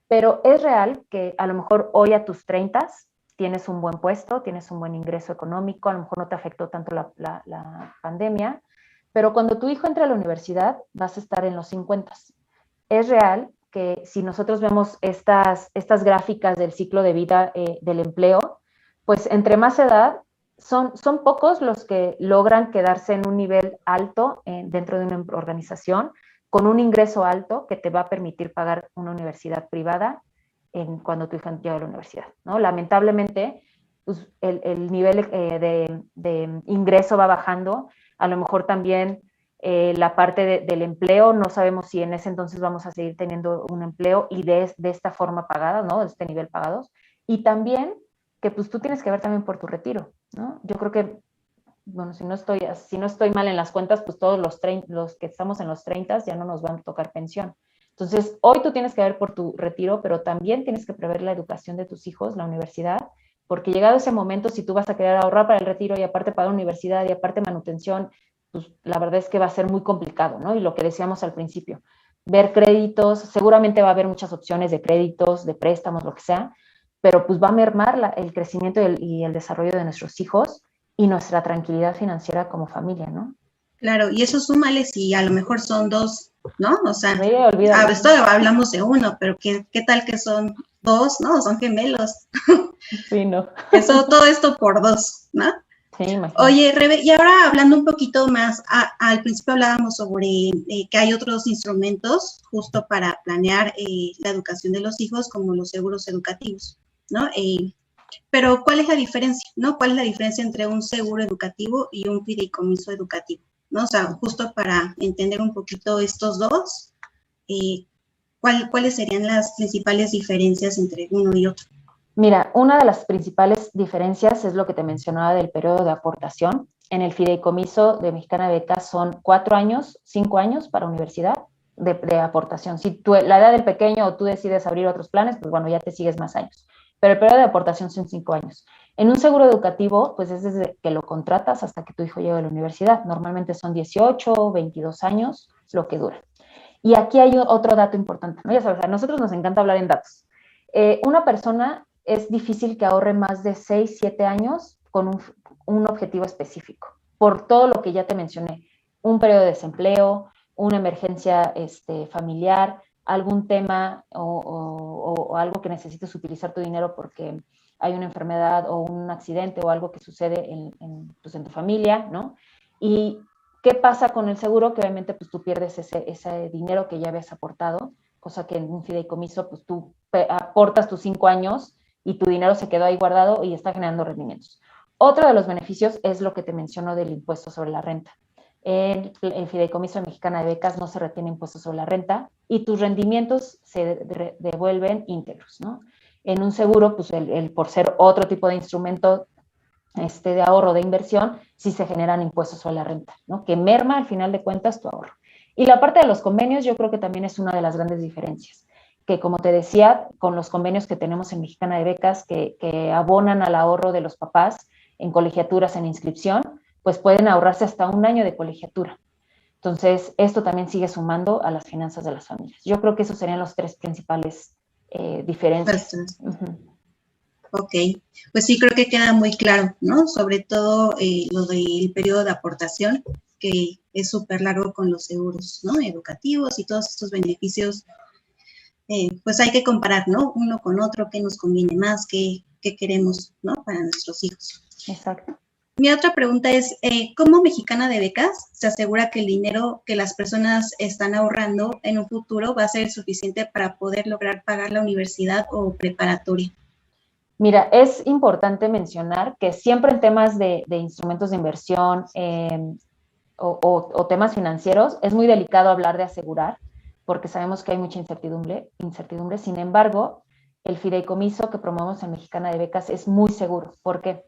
Pero es real que a lo mejor hoy a tus 30 tienes un buen puesto, tienes un buen ingreso económico, a lo mejor no te afectó tanto la pandemia, pero cuando tu hijo entra a la universidad vas a estar en los 50. Es real que si nosotros vemos estas gráficas del ciclo de vida del empleo, pues entre más edad, son pocos los que logran quedarse en un nivel alto dentro de una organización, con un ingreso alto que te va a permitir pagar una universidad privada cuando tu hijo llega a la universidad, ¿no? Lamentablemente, pues, el nivel de ingreso va bajando, a lo mejor también la parte del empleo, no sabemos si en ese entonces vamos a seguir teniendo un empleo y de esta forma pagada, ¿no? De este nivel pagados. Y también que pues tú tienes que ver también por tu retiro, ¿no? Yo creo que, bueno, si no estoy mal en las cuentas, pues todos los que estamos en los 30 ya no nos van a tocar pensión. Entonces, hoy tú tienes que ver por tu retiro, pero también tienes que prever la educación de tus hijos, la universidad, porque llegado ese momento, si tú vas a querer ahorrar para el retiro y aparte para la universidad y aparte manutención, pues la verdad es que va a ser muy complicado, ¿no? Y lo que decíamos al principio, ver créditos, seguramente va a haber muchas opciones de créditos, de préstamos, lo que sea, pero pues va a mermar el crecimiento y el desarrollo de nuestros hijos y nuestra tranquilidad financiera como familia, ¿no? Claro, y eso súmale si a lo mejor son dos, ¿no? O sea, esto hablamos de uno, pero ¿qué tal que son dos, ¿no? Son gemelos. Sí, no. Todo esto por dos, ¿no? Sí, imagínate. Oye, Rebe, y ahora hablando un poquito más, al principio hablábamos sobre que hay otros instrumentos justo para planear la educación de los hijos, como los seguros educativos, ¿no? Pero ¿cuál es la diferencia, no? ¿Cuál es la diferencia entre un seguro educativo y un fideicomiso educativo, ¿no? O sea, justo para entender un poquito estos dos, ¿cuáles serían las principales diferencias entre uno y otro? Mira, una de las principales diferencias es lo que te mencionaba del periodo de aportación. En el fideicomiso de Mexicana de Becas son 4 años, 5 años para universidad de aportación. Si la edad del pequeño o tú decides abrir otros planes, pues bueno, ya te sigues más años. Pero el periodo de aportación son 5 años. En un seguro educativo, pues es desde que lo contratas hasta que tu hijo llegue a la universidad. Normalmente son 18 o 22 años lo que dura. Y aquí hay otro dato importante, ¿no? Ya sabes, a nosotros nos encanta hablar en datos. Una persona es difícil que ahorre más de 6, 7 años con un objetivo específico, por todo lo que ya te mencioné, un periodo de desempleo, una emergencia familiar, algún tema o algo que necesites utilizar tu dinero porque hay una enfermedad o un accidente o algo que sucede pues en tu familia, ¿no? Y ¿qué pasa con el seguro? Que obviamente pues tú pierdes ese dinero que ya habías aportado, cosa que en un fideicomiso pues tú aportas tus 5 años y tu dinero se quedó ahí guardado y está generando rendimientos. Otro de los beneficios es lo que te menciono del impuesto sobre la renta. En el fideicomiso Mexicana de Becas no se retiene impuesto sobre la renta y tus rendimientos se devuelven íntegros, ¿no? En un seguro, pues por ser otro tipo de instrumento de ahorro de inversión, sí se generan impuestos sobre la renta, ¿no? Que merma al final de cuentas tu ahorro. Y la parte de los convenios yo creo que también es una de las grandes diferencias, que como te decía, con los convenios que tenemos en Mexicana de Becas que abonan al ahorro de los papás en colegiaturas, en inscripción, pues pueden ahorrarse hasta 1 año de colegiatura. Entonces, esto también sigue sumando a las finanzas de las familias. Yo creo que esos serían los 3 principales diferencias. Ok, pues sí, creo que queda muy claro, ¿no? Sobre todo lo del periodo de aportación, que es súper largo con los seguros, ¿no? Educativos y todos estos beneficios, pues hay que comparar, ¿no? Uno con otro, qué nos conviene más, qué queremos, ¿no? Para nuestros hijos. Exacto. Mi otra pregunta es, ¿cómo Mexicana de Becas se asegura que el dinero que las personas están ahorrando en un futuro va a ser suficiente para poder lograr pagar la universidad o preparatoria? Mira, es importante mencionar que siempre en temas de instrumentos de inversión o temas financieros es muy delicado hablar de asegurar porque sabemos que hay mucha incertidumbre. Sin embargo, el fideicomiso que promovemos en Mexicana de Becas es muy seguro. ¿Por qué?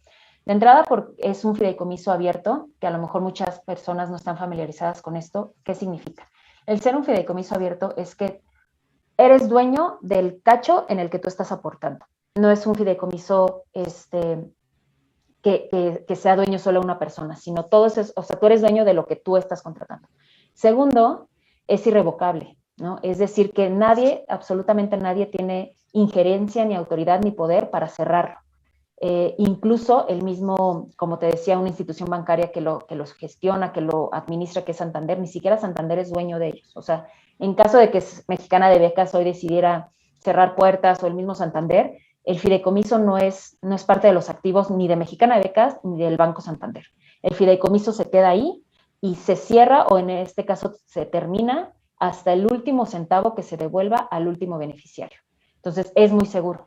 De entrada, es un fideicomiso abierto, que a lo mejor muchas personas no están familiarizadas con esto. ¿Qué significa? El ser un fideicomiso abierto es que eres dueño del cacho en el que tú estás aportando. No es un fideicomiso que sea dueño solo una persona, sino tú eres dueño de lo que tú estás contratando. Segundo, es irrevocable, ¿no? Es decir, que nadie, absolutamente nadie, tiene injerencia, ni autoridad, ni poder para cerrarlo. Incluso el mismo, como te decía, una institución bancaria que los gestiona, que lo administra, que es Santander, ni siquiera Santander es dueño de ellos. O sea, en caso de que Mexicana de Becas hoy decidiera cerrar puertas o el mismo Santander, el fideicomiso no es parte de los activos ni de Mexicana de Becas ni del Banco Santander. El fideicomiso se queda ahí y se cierra, o en este caso se termina, hasta el último centavo que se devuelva al último beneficiario. Entonces, es muy seguro.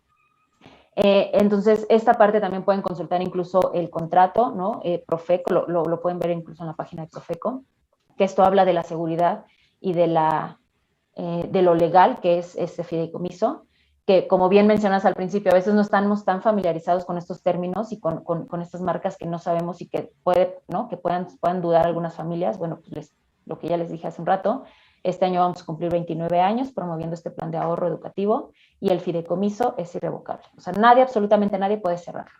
Entonces, esta parte también pueden consultar incluso el contrato, ¿no? Profeco, lo pueden ver incluso en la página de Profeco, que esto habla de la seguridad y de lo legal que es este fideicomiso, que como bien mencionas al principio, a veces no estamos tan familiarizados con estos términos y con estas marcas que no sabemos y que ¿no? Que puedan dudar algunas familias. Bueno, pues lo que ya les dije hace un rato, este año vamos a cumplir 29 años promoviendo este plan de ahorro educativo y el fideicomiso es irrevocable. O sea, nadie, absolutamente nadie puede cerrarlo.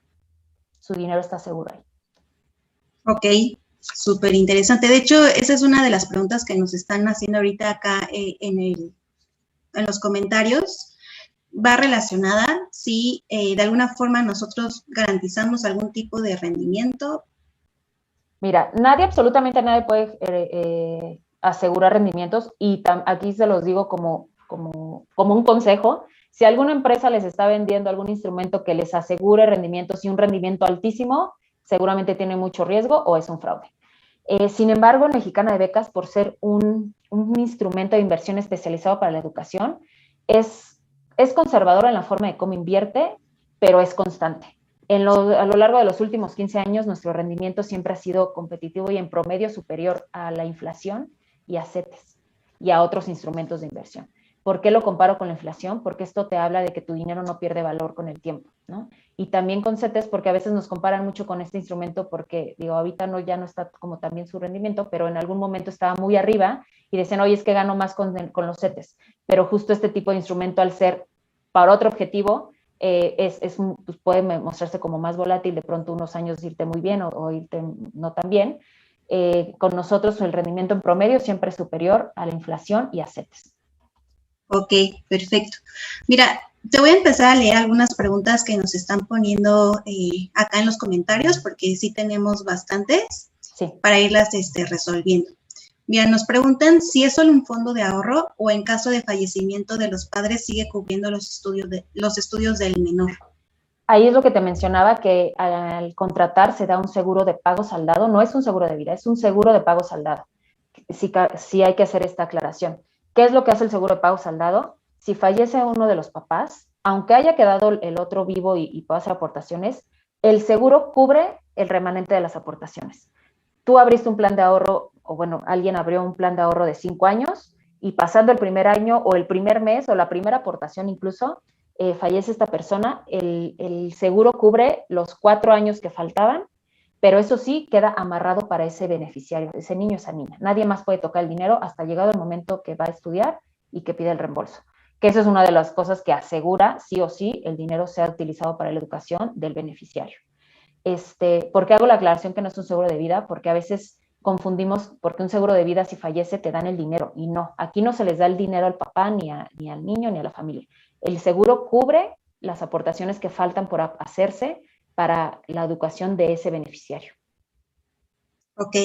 Su dinero está seguro ahí. Ok, súper interesante. De hecho, esa es una de las preguntas que nos están haciendo ahorita acá en los comentarios. Va relacionada si de alguna forma nosotros garantizamos algún tipo de rendimiento. Mira, nadie, absolutamente nadie puede asegurar rendimientos y aquí se los digo como un consejo. Si alguna empresa les está vendiendo algún instrumento que les asegure rendimientos y un rendimiento altísimo, seguramente tiene mucho riesgo o es un fraude. Sin embargo, en Mexicana de Becas, por ser un instrumento de inversión especializado para la educación, es conservador en la forma de cómo invierte, pero es constante. A lo largo de los últimos 15 años, nuestro rendimiento siempre ha sido competitivo y en promedio superior a la inflación y a CETES y a otros instrumentos de inversión. ¿Por qué lo comparo con la inflación? Porque esto te habla de que tu dinero no pierde valor con el tiempo, ¿no? Y también con CETES, porque a veces nos comparan mucho con este instrumento porque, digo, ahorita ya no está como también su rendimiento, pero en algún momento estaba muy arriba y decían, oye, es que gano más con los CETES. Pero justo este tipo de instrumento, al ser para otro objetivo, pues puede mostrarse como más volátil, de pronto unos años irte muy bien o irte no tan bien. Con nosotros el rendimiento en promedio siempre es superior a la inflación y a CETES. Ok, perfecto. Mira, te voy a empezar a leer algunas preguntas que nos están poniendo acá en los comentarios, porque sí tenemos bastantes para irlas resolviendo. Mira, nos preguntan si es solo un fondo de ahorro o en caso de fallecimiento de los padres sigue cubriendo los estudios del menor. Ahí es lo que te mencionaba, que al contratar se da un seguro de pago saldado. No es un seguro de vida, es un seguro de pago saldado. Sí hay que hacer esta aclaración. ¿Qué es lo que hace el seguro de pago saldado? Si fallece uno de los papás, aunque haya quedado el otro vivo y pueda hacer aportaciones, el seguro cubre el remanente de las aportaciones. Tú abriste un plan de ahorro, o bueno, alguien abrió un plan de ahorro de 5 años y pasando el primer año o el primer mes o la primera aportación incluso, fallece esta persona, el seguro cubre los 4 años que faltaban, pero eso sí queda amarrado para ese beneficiario, ese niño, esa niña. Nadie más puede tocar el dinero hasta llegado el momento que va a estudiar y que pide el reembolso. Que eso es una de las cosas que asegura sí o sí el dinero sea utilizado para la educación del beneficiario. ¿Por qué hago la aclaración que no es un seguro de vida? Porque a veces confundimos, porque un seguro de vida si fallece te dan el dinero, y no, aquí no se les da el dinero al papá, ni al niño, ni a la familia. El seguro cubre las aportaciones que faltan por hacerse para la educación de ese beneficiario. Ok.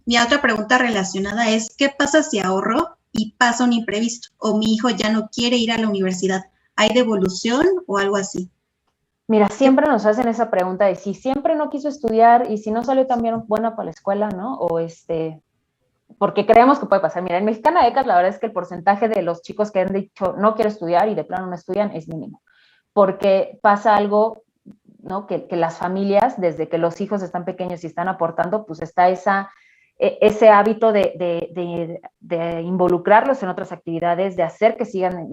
Mi otra pregunta relacionada es, ¿qué pasa si ahorro y pasa un imprevisto? O mi hijo ya no quiere ir a la universidad. ¿Hay devolución o algo así? Mira, siempre nos hacen esa pregunta de si siempre no quiso estudiar y si no salió tan bien buena para la escuela, ¿no? O porque creemos que puede pasar. Mira, en Mexicana de Becas la verdad es que el porcentaje de los chicos que han dicho no quiero estudiar y de plano no estudian es mínimo, porque pasa algo, ¿no? Que las familias, desde que los hijos están pequeños y están aportando, pues está ese hábito de involucrarlos en otras actividades, de hacer que sigan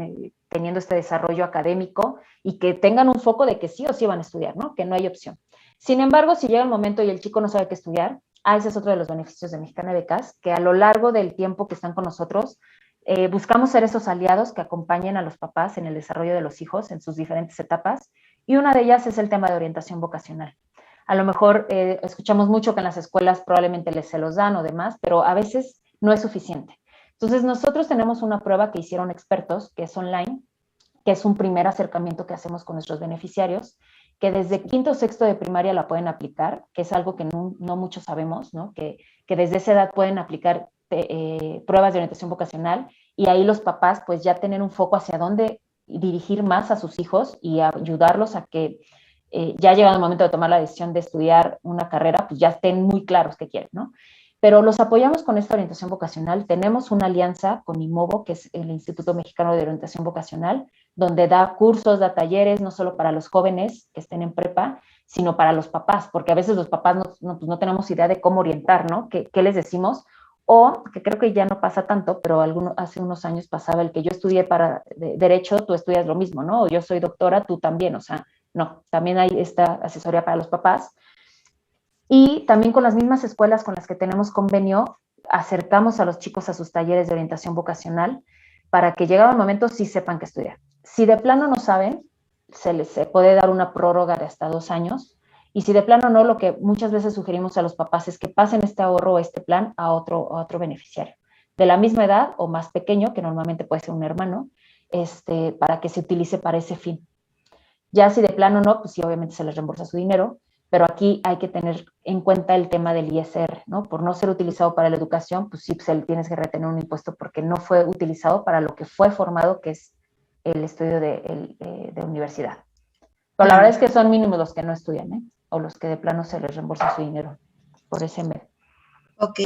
teniendo este desarrollo académico y que tengan un foco de que sí o sí van a estudiar, ¿no? Que no hay opción. Sin embargo, si llega el momento y el chico no sabe qué estudiar, ese es otro de los beneficios de Mexicana de Becas, que a lo largo del tiempo que están con nosotros, buscamos ser esos aliados que acompañen a los papás en el desarrollo de los hijos en sus diferentes etapas, y una de ellas es el tema de orientación vocacional. A lo mejor escuchamos mucho que en las escuelas probablemente se los dan o demás, pero a veces no es suficiente. Entonces nosotros tenemos una prueba que hicieron expertos, que es online, que es un primer acercamiento que hacemos con nuestros beneficiarios, que desde quinto o sexto de primaria la pueden aplicar, que es algo que no muchos sabemos, ¿no? Que desde esa edad pueden aplicar pruebas de orientación vocacional, y ahí los papás pues ya tienen un foco hacia dónde dirigir más a sus hijos y ayudarlos a que ya llegado el momento de tomar la decisión de estudiar una carrera, pues ya estén muy claros qué quieren, ¿no? Pero los apoyamos con esta orientación vocacional. Tenemos una alianza con IMOVO, que es el Instituto Mexicano de Orientación Vocacional, donde da cursos, da talleres, no solo para los jóvenes que estén en prepa, sino para los papás, porque a veces los papás pues no tenemos idea de cómo orientar, ¿no? ¿Qué les decimos? O, que creo que ya no pasa tanto, pero hace unos años pasaba el que yo estudié para Derecho, tú estudias lo mismo, ¿no? O yo soy doctora, tú también, o sea, no, también hay esta asesoría para los papás. Y también con las mismas escuelas con las que tenemos convenio, acercamos a los chicos a sus talleres de orientación vocacional para que llegado el momento sí sepan qué estudiar. Si de plano no saben, se les puede dar una prórroga de hasta 2 años. Y si de plano no, lo que muchas veces sugerimos a los papás es que pasen este ahorro o este plan a otro beneficiario de la misma edad o más pequeño, que normalmente puede ser un hermano, para que se utilice para ese fin. Ya si de plano no, pues sí, obviamente se les reembolsa su dinero, pero aquí hay que tener en cuenta el tema del ISR, ¿no? Por no ser utilizado para la educación, pues sí, se le tienes que retener un impuesto porque no fue utilizado para lo que fue formado, que es el estudio de universidad. Pero la verdad es que son mínimos los que no estudian, ¿eh? O los que de plano se les reembolsa su dinero por ese medio. Ok,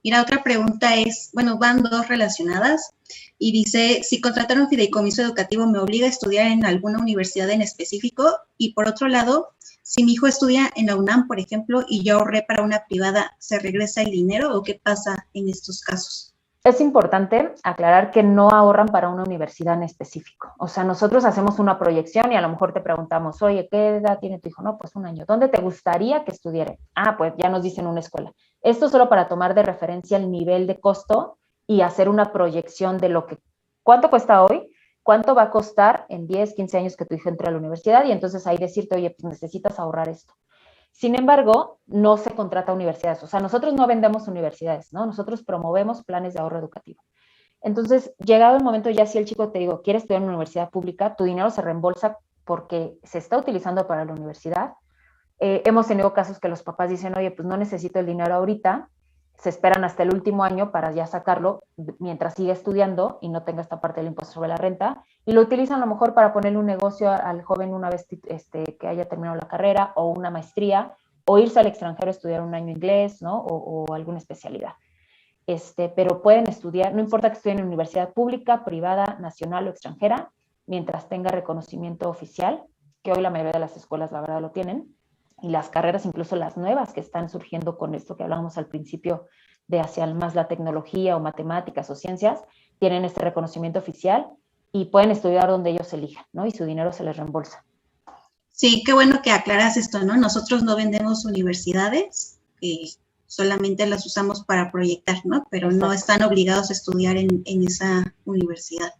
mira, otra pregunta es, bueno, van dos relacionadas y dice, si contratar un fideicomiso educativo me obliga a estudiar en alguna universidad en específico, y por otro lado, si mi hijo estudia en la UNAM, por ejemplo, y yo ahorré para una privada, ¿se regresa el dinero o qué pasa en estos casos? Es importante aclarar que no ahorran para una universidad en específico. O sea, nosotros hacemos una proyección y a lo mejor te preguntamos, oye, ¿qué edad tiene tu hijo? No, pues 1 año. ¿Dónde te gustaría que estudiara? Ah, pues ya nos dicen una escuela. Esto solo para tomar de referencia el nivel de costo y hacer una proyección de cuánto cuesta hoy, cuánto va a costar en 10, 15 años que tu hijo entre a la universidad, y entonces ahí decirte, oye, pues necesitas ahorrar esto. Sin embargo, no se contrata universidades. O sea, nosotros no vendemos universidades, ¿no? Nosotros promovemos planes de ahorro educativo. Entonces, llegado el momento, ya si el chico te digo, quiere estudiar en una universidad pública, tu dinero se reembolsa porque se está utilizando para la universidad. Hemos tenido casos que los papás dicen, oye, pues no necesito el dinero ahorita, se esperan hasta el último año para ya sacarlo mientras sigue estudiando y no tenga esta parte del impuesto sobre la renta, y lo utilizan a lo mejor para ponerle un negocio al joven una vez que haya terminado la carrera o una maestría, o irse al extranjero a estudiar 1 año inglés, ¿no? O alguna especialidad. Pero pueden estudiar, no importa que estudien en universidad pública, privada, nacional o extranjera, mientras tenga reconocimiento oficial, que hoy la mayoría de las escuelas la verdad lo tienen, y las carreras, incluso las nuevas que están surgiendo con esto que hablábamos al principio de hacia más la tecnología o matemáticas o ciencias, tienen este reconocimiento oficial y pueden estudiar donde ellos elijan, ¿no? Y su dinero se les reembolsa. Sí, qué bueno que aclaras esto, ¿no? Nosotros no vendemos universidades, solamente las usamos para proyectar, ¿no? Pero exacto, no están obligados a estudiar en esa universidad.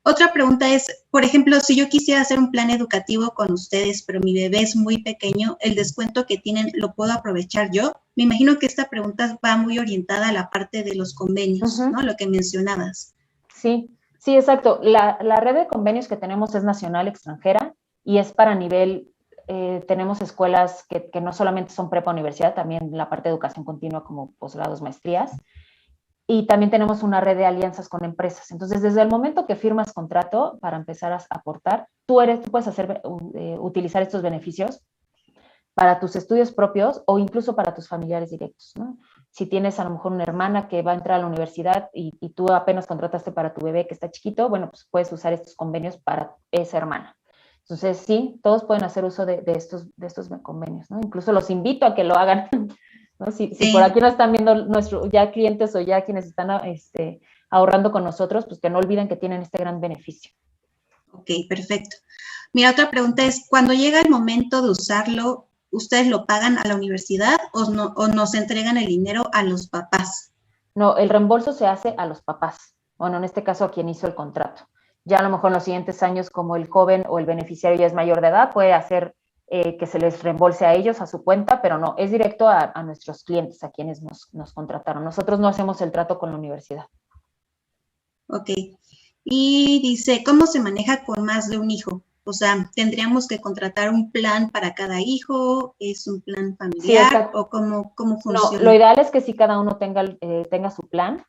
Otra pregunta es, por ejemplo, si yo quisiera hacer un plan educativo con ustedes, pero mi bebé es muy pequeño, ¿el descuento que tienen lo puedo aprovechar yo? Me imagino que esta pregunta va muy orientada a la parte de los convenios, ¿no? Lo que mencionabas. Sí, sí, exacto. La red de convenios que tenemos es nacional, extranjera, y es para nivel, tenemos escuelas que no solamente son prepa universidad, también la parte de educación continua como posgrados, maestrías. Y también tenemos una red de alianzas con empresas. Entonces, desde el momento que firmas contrato para empezar a aportar, tú puedes utilizar estos beneficios para tus estudios propios o incluso para tus familiares directos, ¿no? Si tienes a lo mejor una hermana que va a entrar a la universidad y tú apenas contrataste para tu bebé que está chiquito, bueno, pues puedes usar estos convenios para esa hermana. Entonces, sí, todos pueden hacer uso de estos convenios, ¿no? Incluso los invito a que lo hagan, ¿no? Si por aquí nos están viendo nuestros ya clientes o ya quienes están ahorrando con nosotros, pues que no olviden que tienen este gran beneficio. Ok, perfecto. Mira, otra pregunta es, cuando llega el momento de usarlo, ¿ustedes lo pagan a la universidad o nos entregan el dinero a los papás? No, el reembolso se hace a los papás. Bueno, en este caso a quien hizo el contrato. Ya a lo mejor en los siguientes años, como el joven o el beneficiario ya es mayor de edad, puede hacer que se les reembolse a ellos, a su cuenta, pero no, es directo a nuestros clientes, a quienes nos contrataron. Nosotros no hacemos el trato con la universidad. Ok. Y dice, ¿cómo se maneja con más de un hijo? O sea, ¿tendríamos que contratar un plan para cada hijo? ¿Es un plan familiar? ¿O cómo funciona? No, lo ideal es que sí cada uno tenga su plan,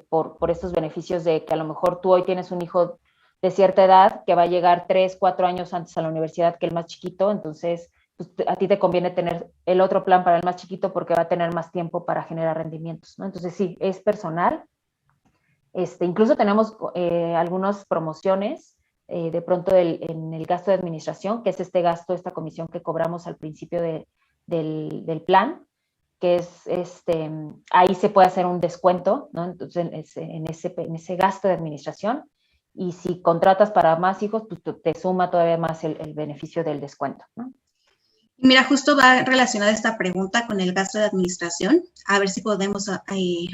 por estos beneficios de que a lo mejor tú hoy tienes un hijo de cierta edad que va a llegar 3, 4 años antes a la universidad que el más chiquito, entonces pues, a ti te conviene tener el otro plan para el más chiquito porque va a tener más tiempo para generar rendimientos, ¿no? Entonces sí, es personal. Incluso tenemos algunas promociones de pronto en el gasto de administración, que es esta comisión que cobramos al principio del plan, que es ahí se puede hacer un descuento, ¿no? Entonces, en ese gasto de administración, y si contratas para más hijos, pues te suma todavía más el beneficio del descuento, ¿no? Mira, justo va relacionada esta pregunta con el gasto de administración. A ver si podemos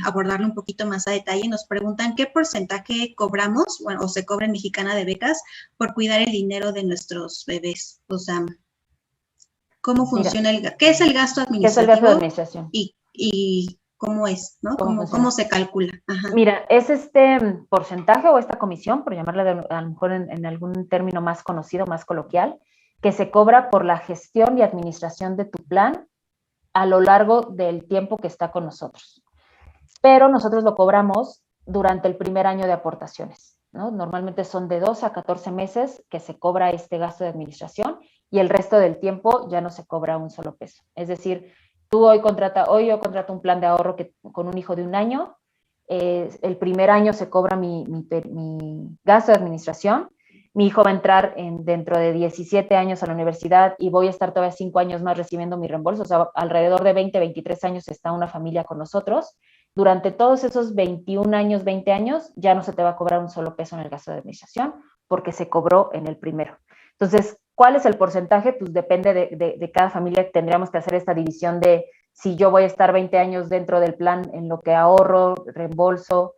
abordarlo un poquito más a detalle. Nos preguntan qué porcentaje cobramos, bueno, o se cobra en Mexicana de Becas por cuidar el dinero de nuestros bebés. O sea, ¿cómo funciona qué es el gasto administrativo? ¿Qué es el gasto de administración? Y cómo es, ¿no? ¿Cómo se calcula? Ajá. Mira, es este porcentaje o esta comisión, por llamarla a lo mejor en algún término más conocido, más coloquial, que se cobra por la gestión y administración de tu plan a lo largo del tiempo que está con nosotros. Pero nosotros lo cobramos durante el primer año de aportaciones, ¿no? Normalmente son de 2 a 14 meses que se cobra este gasto de administración y el resto del tiempo ya no se cobra un solo peso. Es decir, hoy yo contrato un plan de ahorro con un hijo de 1 año, el primer año se cobra mi gasto de administración. Mi hijo va a entrar dentro de 17 años a la universidad y voy a estar todavía 5 años más recibiendo mi reembolso. O sea, alrededor de 20, 23 años está una familia con nosotros. Durante todos esos 21 años, 20 años, ya no se te va a cobrar un solo peso en el gasto de administración porque se cobró en el primero. Entonces, ¿cuál es el porcentaje? Pues depende de cada familia. Tendríamos que hacer esta división de si yo voy a estar 20 años dentro del plan en lo que ahorro, reembolso,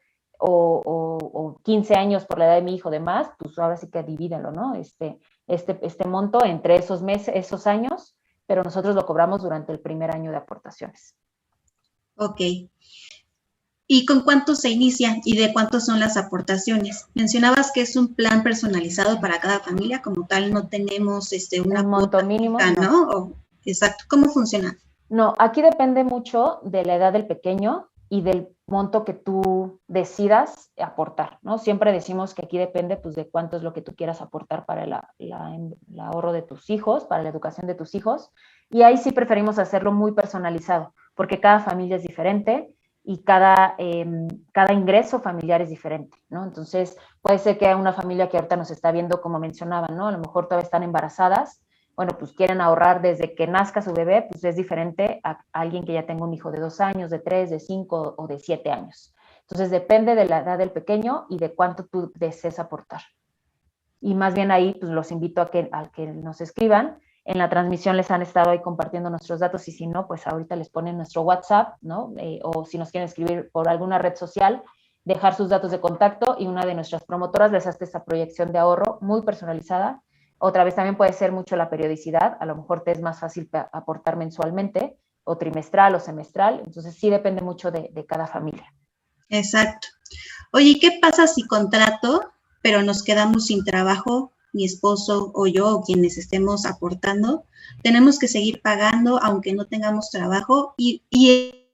o 15 años por la edad de mi hijo de más, pues ahora sí que divídenlo, ¿no? Este monto entre esos meses, esos años, pero nosotros lo cobramos durante el primer año de aportaciones. Ok. ¿Y con cuánto se inicia y de cuántos son las aportaciones? Mencionabas que es un plan personalizado para cada familia, como tal no tenemos un monto mínimo, ¿no? Exacto. ¿Cómo funciona? No, aquí depende mucho de la edad del pequeño y del monto que tú decidas aportar, ¿no? Siempre decimos que aquí depende pues de cuánto es lo que tú quieras aportar para el ahorro de tus hijos, para la educación de tus hijos, y ahí sí preferimos hacerlo muy personalizado, porque cada familia es diferente y cada ingreso familiar es diferente, ¿no? Entonces puede ser que una familia que ahorita nos está viendo, como mencionaban, ¿no? A lo mejor todavía están embarazadas, bueno, pues quieren ahorrar desde que nazca su bebé, pues es diferente a alguien que ya tenga un hijo de 2 años, de 3, de 5 o de 7 años. Entonces depende de la edad del pequeño y de cuánto tú desees aportar. Y más bien ahí, pues los invito a que nos escriban. En la transmisión les han estado ahí compartiendo nuestros datos y si no, pues ahorita les ponen nuestro WhatsApp, ¿no? O si nos quieren escribir por alguna red social, dejar sus datos de contacto y una de nuestras promotoras les hace esta proyección de ahorro muy personalizada. Otra vez también puede ser mucho la periodicidad, a lo mejor te es más fácil aportar mensualmente o trimestral o semestral, entonces sí depende mucho de cada familia. Exacto. Oye, ¿qué pasa si contrato, pero nos quedamos sin trabajo, mi esposo o yo o quienes estemos aportando? Tenemos que seguir pagando aunque no tengamos trabajo y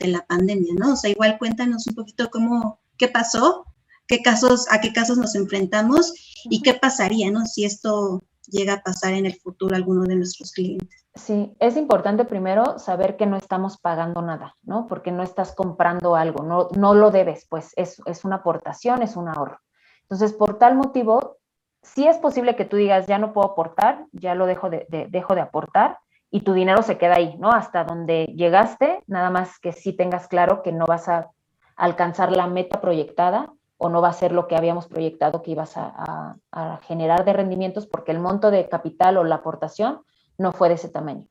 durante la pandemia, ¿no? O sea, igual cuéntanos un poquito qué pasó, a qué casos nos enfrentamos y qué pasaría, ¿no? Si esto llega a pasar en el futuro a alguno de nuestros clientes. Sí, es importante primero saber que no estamos pagando nada, ¿no? Porque no estás comprando algo, no lo debes, pues es una aportación, es un ahorro. Entonces, por tal motivo, sí es posible que tú digas, ya no puedo aportar, ya lo dejo dejo de aportar y tu dinero se queda ahí, ¿no? Hasta donde llegaste, nada más que sí tengas claro que no vas a alcanzar la meta proyectada o no va a ser lo que habíamos proyectado que ibas a generar de rendimientos porque el monto de capital o la aportación no fue de ese tamaño.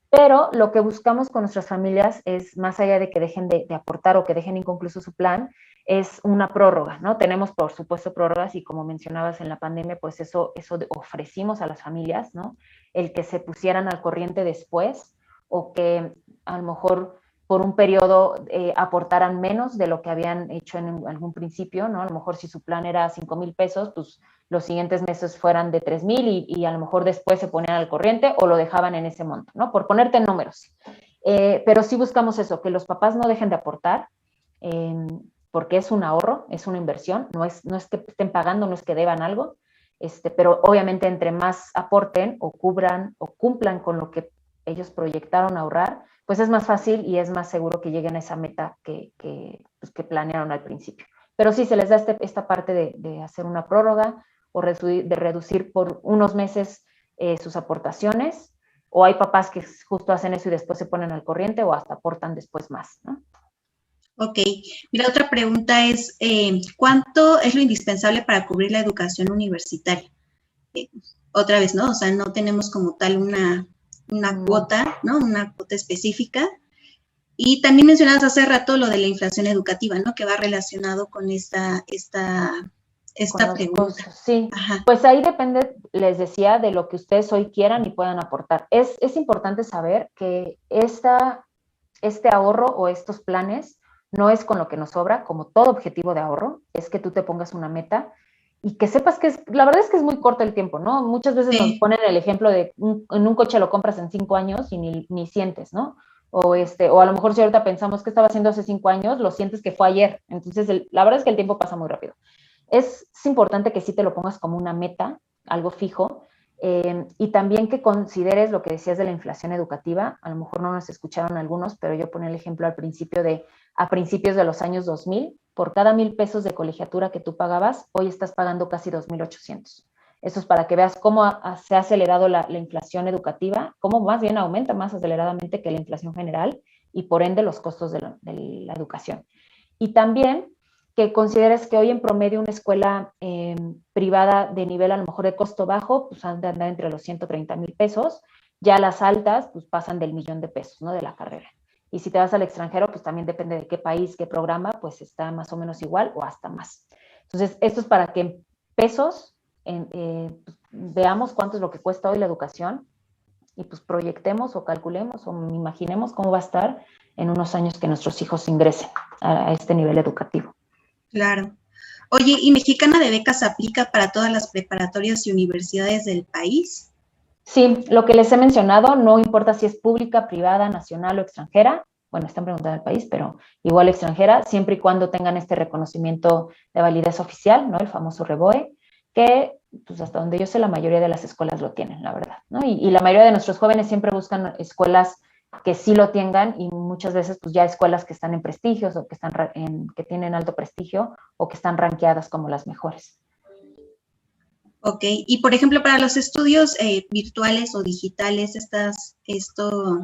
Pero lo que buscamos con nuestras familias es, más allá de que dejen de aportar o que dejen inconcluso su plan, es una prórroga, ¿no? Tenemos, por supuesto, prórrogas y como mencionabas en la pandemia, pues eso ofrecimos a las familias, ¿no? El que se pusieran al corriente después o que a lo mejor por un periodo aportaran menos de lo que habían hecho en algún principio, ¿no? A lo mejor si su plan era 5,000 pesos, pues los siguientes meses fueran de 3,000 y a lo mejor después se ponían al corriente o lo dejaban en ese monto, ¿no? Por ponerte en números. Pero sí buscamos eso, que los papás no dejen de aportar, porque es un ahorro, es una inversión, no es que estén pagando, no es que deban algo, pero obviamente entre más aporten o cubran o cumplan con lo que ellos proyectaron ahorrar, pues es más fácil y es más seguro que lleguen a esa meta pues que planearon al principio. Pero sí, se les da esta parte de hacer una prórroga o de reducir por unos meses sus aportaciones, o hay papás que justo hacen eso y después se ponen al corriente o hasta aportan después más, ¿no? Ok, mira, otra pregunta es, ¿cuánto es lo indispensable para cubrir la educación universitaria? Otra vez, ¿no? O sea, no tenemos como tal una cuota, ¿no? Una cuota específica. Y también mencionabas hace rato lo de la inflación educativa, ¿no? Que va relacionado con esta pregunta. Costos, sí. Ajá. Pues ahí depende, les decía, de lo que ustedes hoy quieran y puedan aportar. Es importante saber que este ahorro o estos planes no es con lo que nos sobra, como todo objetivo de ahorro, es que tú te pongas una meta y que sepas que la verdad es que es muy corto el tiempo, ¿no? Muchas veces nos ponen el ejemplo de en un coche lo compras en 5 años y ni sientes, ¿no? O a lo mejor si ahorita pensamos que estaba haciendo hace 5 años, lo sientes que fue ayer. Entonces, la verdad es que el tiempo pasa muy rápido. Es importante que sí te lo pongas como una meta, algo fijo, y también que consideres lo que decías de la inflación educativa. A lo mejor no nos escucharon algunos, pero yo ponía el ejemplo a principios de los años 2000, por cada 1,000 pesos de colegiatura que tú pagabas, hoy estás pagando casi 2,800. Eso es para que veas cómo se ha acelerado la inflación educativa, cómo más bien aumenta más aceleradamente que la inflación general y por ende los costos de la educación. Y también que consideres que hoy en promedio una escuela privada de nivel a lo mejor de costo bajo, pues han de andar entre los 130,000 pesos, ya las altas pues pasan del 1,000,000 de pesos, ¿no? De la carrera. Y si te vas al extranjero, pues también depende de qué país, qué programa, pues está más o menos igual o hasta más. Entonces, esto es para que en pesos pues, veamos cuánto es lo que cuesta hoy la educación y pues proyectemos o calculemos o imaginemos cómo va a estar en unos años que nuestros hijos ingresen a este nivel educativo. Claro. Oye, ¿y Mexicana de Becas aplica para todas las preparatorias y universidades del país? Sí, lo que les he mencionado, no importa si es pública, privada, nacional o extranjera, bueno, están preguntando el país, pero igual extranjera, siempre y cuando tengan este reconocimiento de validez oficial, ¿no? El famoso REVOE, que pues hasta donde yo sé la mayoría de las escuelas lo tienen, la verdad, ¿no? Y la mayoría de nuestros jóvenes siempre buscan escuelas que sí lo tengan y muchas veces pues ya escuelas que están en prestigios o que tienen alto prestigio o que están rankeadas como las mejores. Ok, y por ejemplo para los estudios virtuales o digitales, esto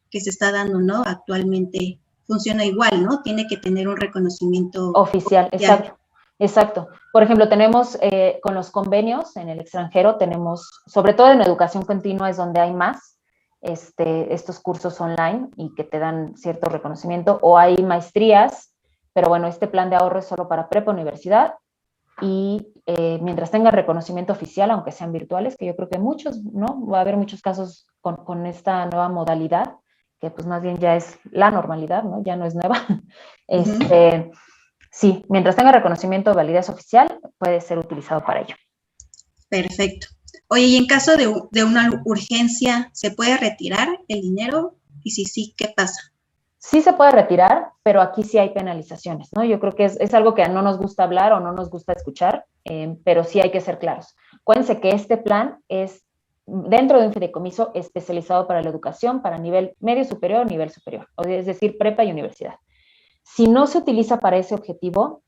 que se está dando, ¿no? Actualmente funciona igual, ¿no? Tiene que tener un reconocimiento oficial. Exacto. Por ejemplo, tenemos con los convenios en el extranjero, tenemos, sobre todo en educación continua es donde hay más, estos cursos online y que te dan cierto reconocimiento, o hay maestrías, pero bueno, este plan de ahorro es solo para prepa, universidad, y mientras tenga reconocimiento oficial, aunque sean virtuales, que yo creo que muchos, ¿no? Va a haber muchos casos con esta nueva modalidad, que pues más bien ya es la normalidad, ¿no? Ya no es nueva. Sí, mientras tenga reconocimiento de validez oficial, puede ser utilizado para ello. Perfecto. Oye, y en caso de una urgencia, ¿se puede retirar el dinero? Y si sí, ¿qué pasa? Sí se puede retirar, pero aquí sí hay penalizaciones, ¿no? Yo creo que es algo que no nos gusta hablar o no nos gusta escuchar, pero sí hay que ser claros. Acuérdense que este plan es dentro de un fideicomiso especializado para la educación, para nivel medio superior, nivel superior, es decir, prepa y universidad. Si no se utiliza para ese objetivo,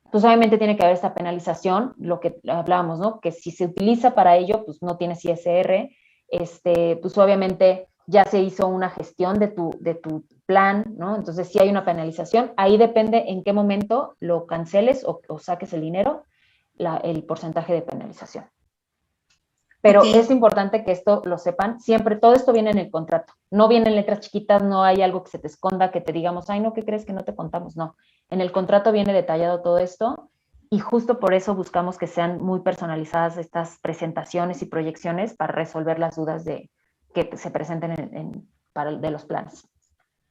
pues obviamente tiene que haber esta penalización, lo que hablábamos, ¿no? Que si se utiliza para ello, pues no tienes ISR, pues obviamente ya se hizo una gestión de tu plan, ¿no? Entonces sí hay una penalización, ahí depende en qué momento lo canceles o saques el dinero, el porcentaje de penalización. Pero Ok. es importante que esto lo sepan, siempre todo esto viene en el contrato, no viene en letras chiquitas, no hay algo que se te esconda, que te digamos, ay, no, ¿qué crees que no te contamos? No, en el contrato viene detallado todo esto y justo por eso buscamos que sean muy personalizadas estas presentaciones y proyecciones para resolver las dudas que se presenten de los planes.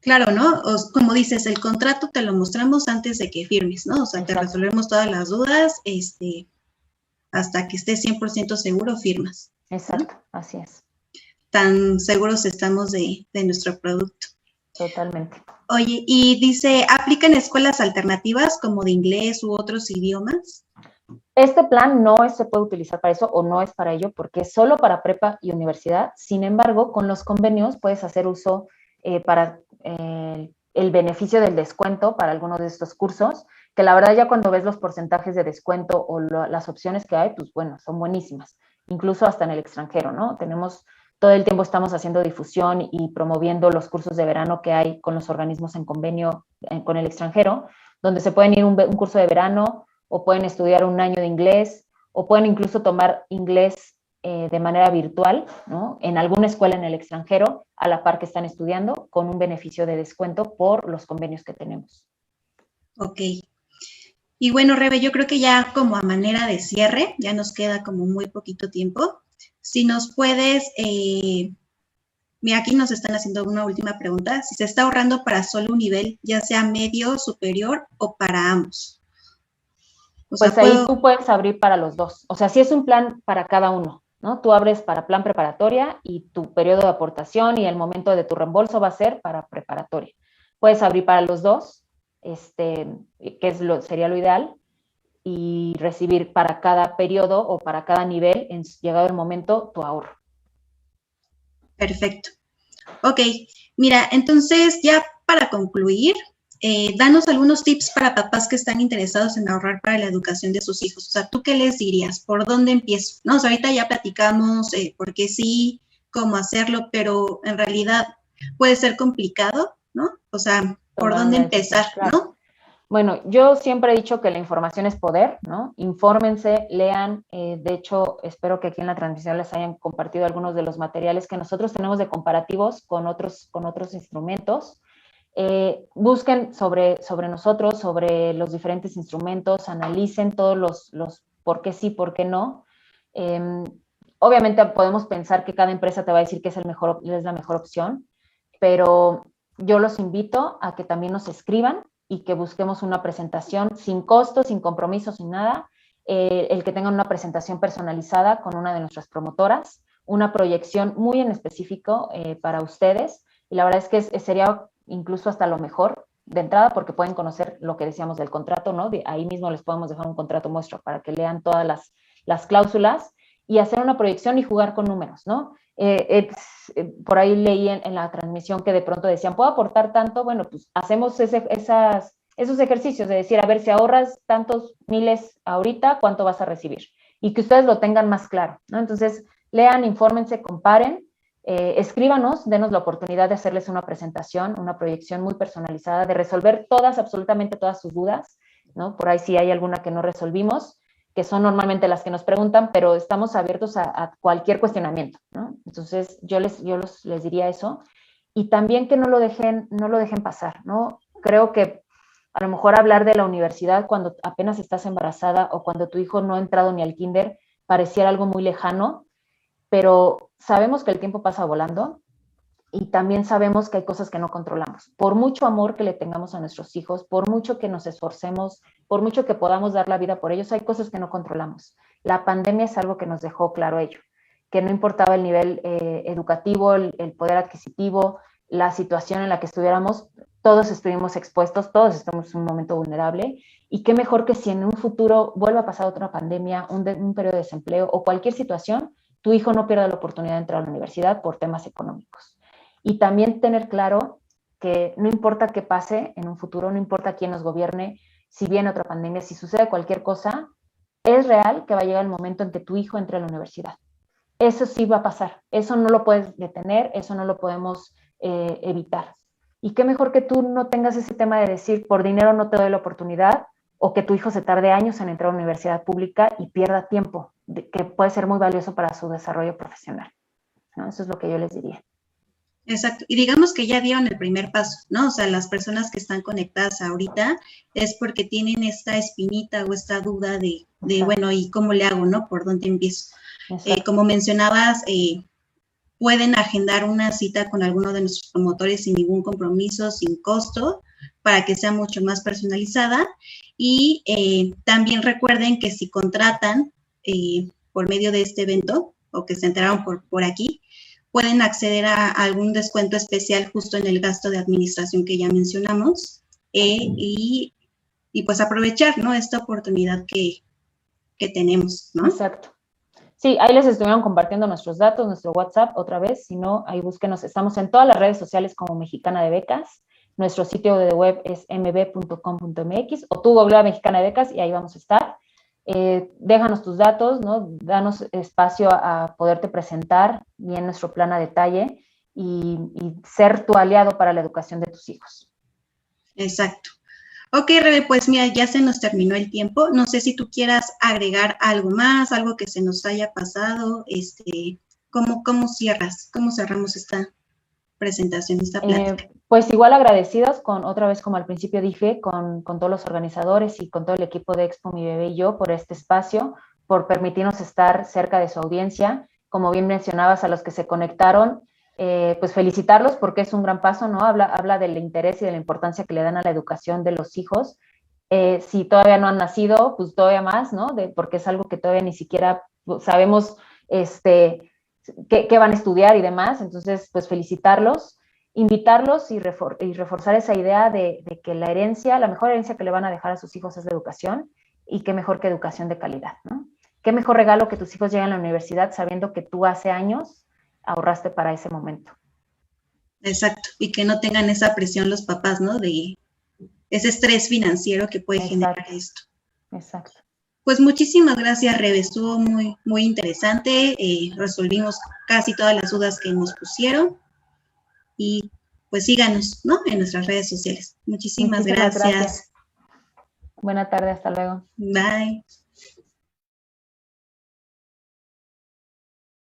Claro, ¿no? Como dices, el contrato te lo mostramos antes de que firmes, ¿no? O sea, te Exacto. resolvemos todas las dudas, hasta que estés 100% seguro, firmas. Exacto, ¿no? así es. Tan seguros estamos de nuestro producto. Totalmente. Oye, y dice, ¿aplican escuelas alternativas como de inglés u otros idiomas? Este plan no se puede utilizar para eso o no es para ello porque es solo para prepa y universidad. Sin embargo, con los convenios puedes hacer uso para el beneficio del descuento para algunos de estos cursos, que la verdad ya cuando ves los porcentajes de descuento o las opciones que hay, pues bueno, son buenísimas, incluso hasta en el extranjero, ¿no? Todo el tiempo estamos haciendo difusión y promoviendo los cursos de verano que hay con los organismos en convenio con el extranjero, donde se pueden ir un curso de verano o pueden estudiar un año de inglés, o pueden incluso tomar inglés de manera virtual, ¿no? En alguna escuela en el extranjero, a la par que están estudiando, con un beneficio de descuento por los convenios que tenemos. Ok. Y bueno, Rebe, yo creo que ya como a manera de cierre, ya nos queda como muy poquito tiempo. Si nos puedes, mira, aquí nos están haciendo una última pregunta. Si se está ahorrando para solo un nivel, ya sea medio, superior o para ambos. O sea, Pues ahí tú puedes abrir para los dos. O sea, si es un plan para cada uno, ¿no? Tú abres para plan preparatoria y tu periodo de aportación y el momento de tu reembolso va a ser para preparatoria. Puedes abrir para los dos, sería lo ideal, y recibir para cada periodo o para cada nivel, llegado el momento, tu ahorro. Perfecto. Ok, mira, entonces ya para concluir, danos algunos tips para papás que están interesados en ahorrar para la educación de sus hijos. O sea, ¿tú qué les dirías? ¿Por dónde empiezo? No, o sea, ahorita ya platicamos por qué sí, cómo hacerlo, pero en realidad puede ser complicado, ¿no? O sea, ¿por dónde empezar, claro. no? Bueno, yo siempre he dicho que la información es poder, ¿no? Infórmense, lean. De hecho, espero que aquí en la transmisión les hayan compartido algunos de los materiales que nosotros tenemos de comparativos con otros instrumentos. Busquen sobre nosotros, sobre los diferentes instrumentos, analicen todos los por qué sí, por qué no. Obviamente podemos pensar que cada empresa te va a decir que es la mejor opción, pero yo los invito a que también nos escriban y que busquemos una presentación sin costo, sin compromiso, sin nada, el que tengan una presentación personalizada con una de nuestras promotoras, una proyección muy en específico para ustedes, y la verdad es que sería incluso hasta lo mejor de entrada porque pueden conocer lo que decíamos del contrato, ¿no? Ahí mismo les podemos dejar un contrato muestra para que lean todas las cláusulas y hacer una proyección y jugar con números, ¿no? Por ahí leí en la transmisión que de pronto decían, ¿puedo aportar tanto? Bueno, pues hacemos esos ejercicios de decir, a ver, si ahorras tantos miles ahorita, ¿cuánto vas a recibir? Y que ustedes lo tengan más claro, ¿no? Entonces, lean, infórmense, comparen, escríbanos, denos la oportunidad de hacerles una presentación, una proyección muy personalizada, de resolver absolutamente todas sus dudas, ¿no? Por ahí si hay alguna que no resolvimos, que son normalmente las que nos preguntan, pero estamos abiertos a cualquier cuestionamiento, ¿no? Entonces, yo les diría eso. Y también que no lo dejen pasar, ¿no? Creo que a lo mejor hablar de la universidad cuando apenas estás embarazada o cuando tu hijo no ha entrado ni al kinder pareciera algo muy lejano, pero sabemos que el tiempo pasa volando y también sabemos que hay cosas que no controlamos. Por mucho amor que le tengamos a nuestros hijos, por mucho que nos esforcemos, por mucho que podamos dar la vida por ellos, hay cosas que no controlamos. La pandemia es algo que nos dejó claro ello, que no importaba el nivel educativo, el poder adquisitivo, la situación en la que estuviéramos, todos estuvimos expuestos, todos estamos en un momento vulnerable, y qué mejor que si en un futuro vuelva a pasar otra pandemia, un periodo de desempleo o cualquier situación, tu hijo no pierda la oportunidad de entrar a la universidad por temas económicos. Y también tener claro que no importa qué pase en un futuro, no importa quién nos gobierne, si viene otra pandemia, si sucede cualquier cosa, es real que va a llegar el momento en que tu hijo entre a la universidad. Eso sí va a pasar, eso no lo puedes detener, eso no lo podemos evitar. Y qué mejor que tú no tengas ese tema de decir, por dinero no te doy la oportunidad, o que tu hijo se tarde años en entrar a una universidad pública y pierda tiempo, que puede ser muy valioso para su desarrollo profesional, ¿no? Eso es lo que yo les diría. Exacto. Y digamos que ya dieron el primer paso, ¿no? O sea, las personas que están conectadas ahorita es porque tienen esta espinita o esta duda de bueno, ¿y cómo le hago, no? ¿Por dónde empiezo? Como mencionabas, pueden agendar una cita con alguno de nuestros promotores sin ningún compromiso, sin costo, para que sea mucho más personalizada. Y también recuerden que si contratan por medio de este evento o que se enteraron por aquí, pueden acceder a algún descuento especial justo en el gasto de administración que ya mencionamos y pues aprovechar, ¿no? Esta oportunidad que tenemos, ¿no? Exacto. Sí, ahí les estuvieron compartiendo nuestros datos, nuestro WhatsApp otra vez, si no, ahí búsquenos, estamos en todas las redes sociales como Mexicana de Becas, nuestro sitio de web es mb.com.mx o tú googlea Mexicana de Becas y ahí vamos a estar. Déjanos tus datos, ¿no? Danos espacio a poderte presentar bien nuestro plan a detalle y ser tu aliado para la educación de tus hijos. Exacto. Ok, Rebe, pues mira, ya se nos terminó el tiempo. No sé si tú quieras agregar algo más, algo que se nos haya pasado. ¿Cómo cierras? ¿Cómo cerramos esta presentación, esta plática? Pues igual agradecidos otra vez como al principio dije, con todos los organizadores y con todo el equipo de Expo Mi Bebé y Yo por este espacio, por permitirnos estar cerca de su audiencia. Como bien mencionabas, a los que se conectaron, pues felicitarlos porque es un gran paso, ¿no? Habla del interés y de la importancia que le dan a la educación de los hijos. Si todavía no han nacido, pues todavía más, ¿no? Porque es algo que todavía ni siquiera sabemos qué van a estudiar y demás. Entonces, pues felicitarlos, invitarlos y reforzar esa idea de que la mejor herencia que le van a dejar a sus hijos es la educación, y qué mejor que educación de calidad, ¿no? Qué mejor regalo que tus hijos lleguen a la universidad sabiendo que tú hace años ahorraste para ese momento. Exacto, y que no tengan esa presión los papás, ¿no? De ese estrés financiero que puede generar esto. Exacto. Pues muchísimas gracias, Rebe, estuvo muy, muy interesante, resolvimos casi todas las dudas que nos pusieron y pues síganos, ¿no? En nuestras redes sociales. Muchísimas gracias. Buena tarde, hasta luego. Bye.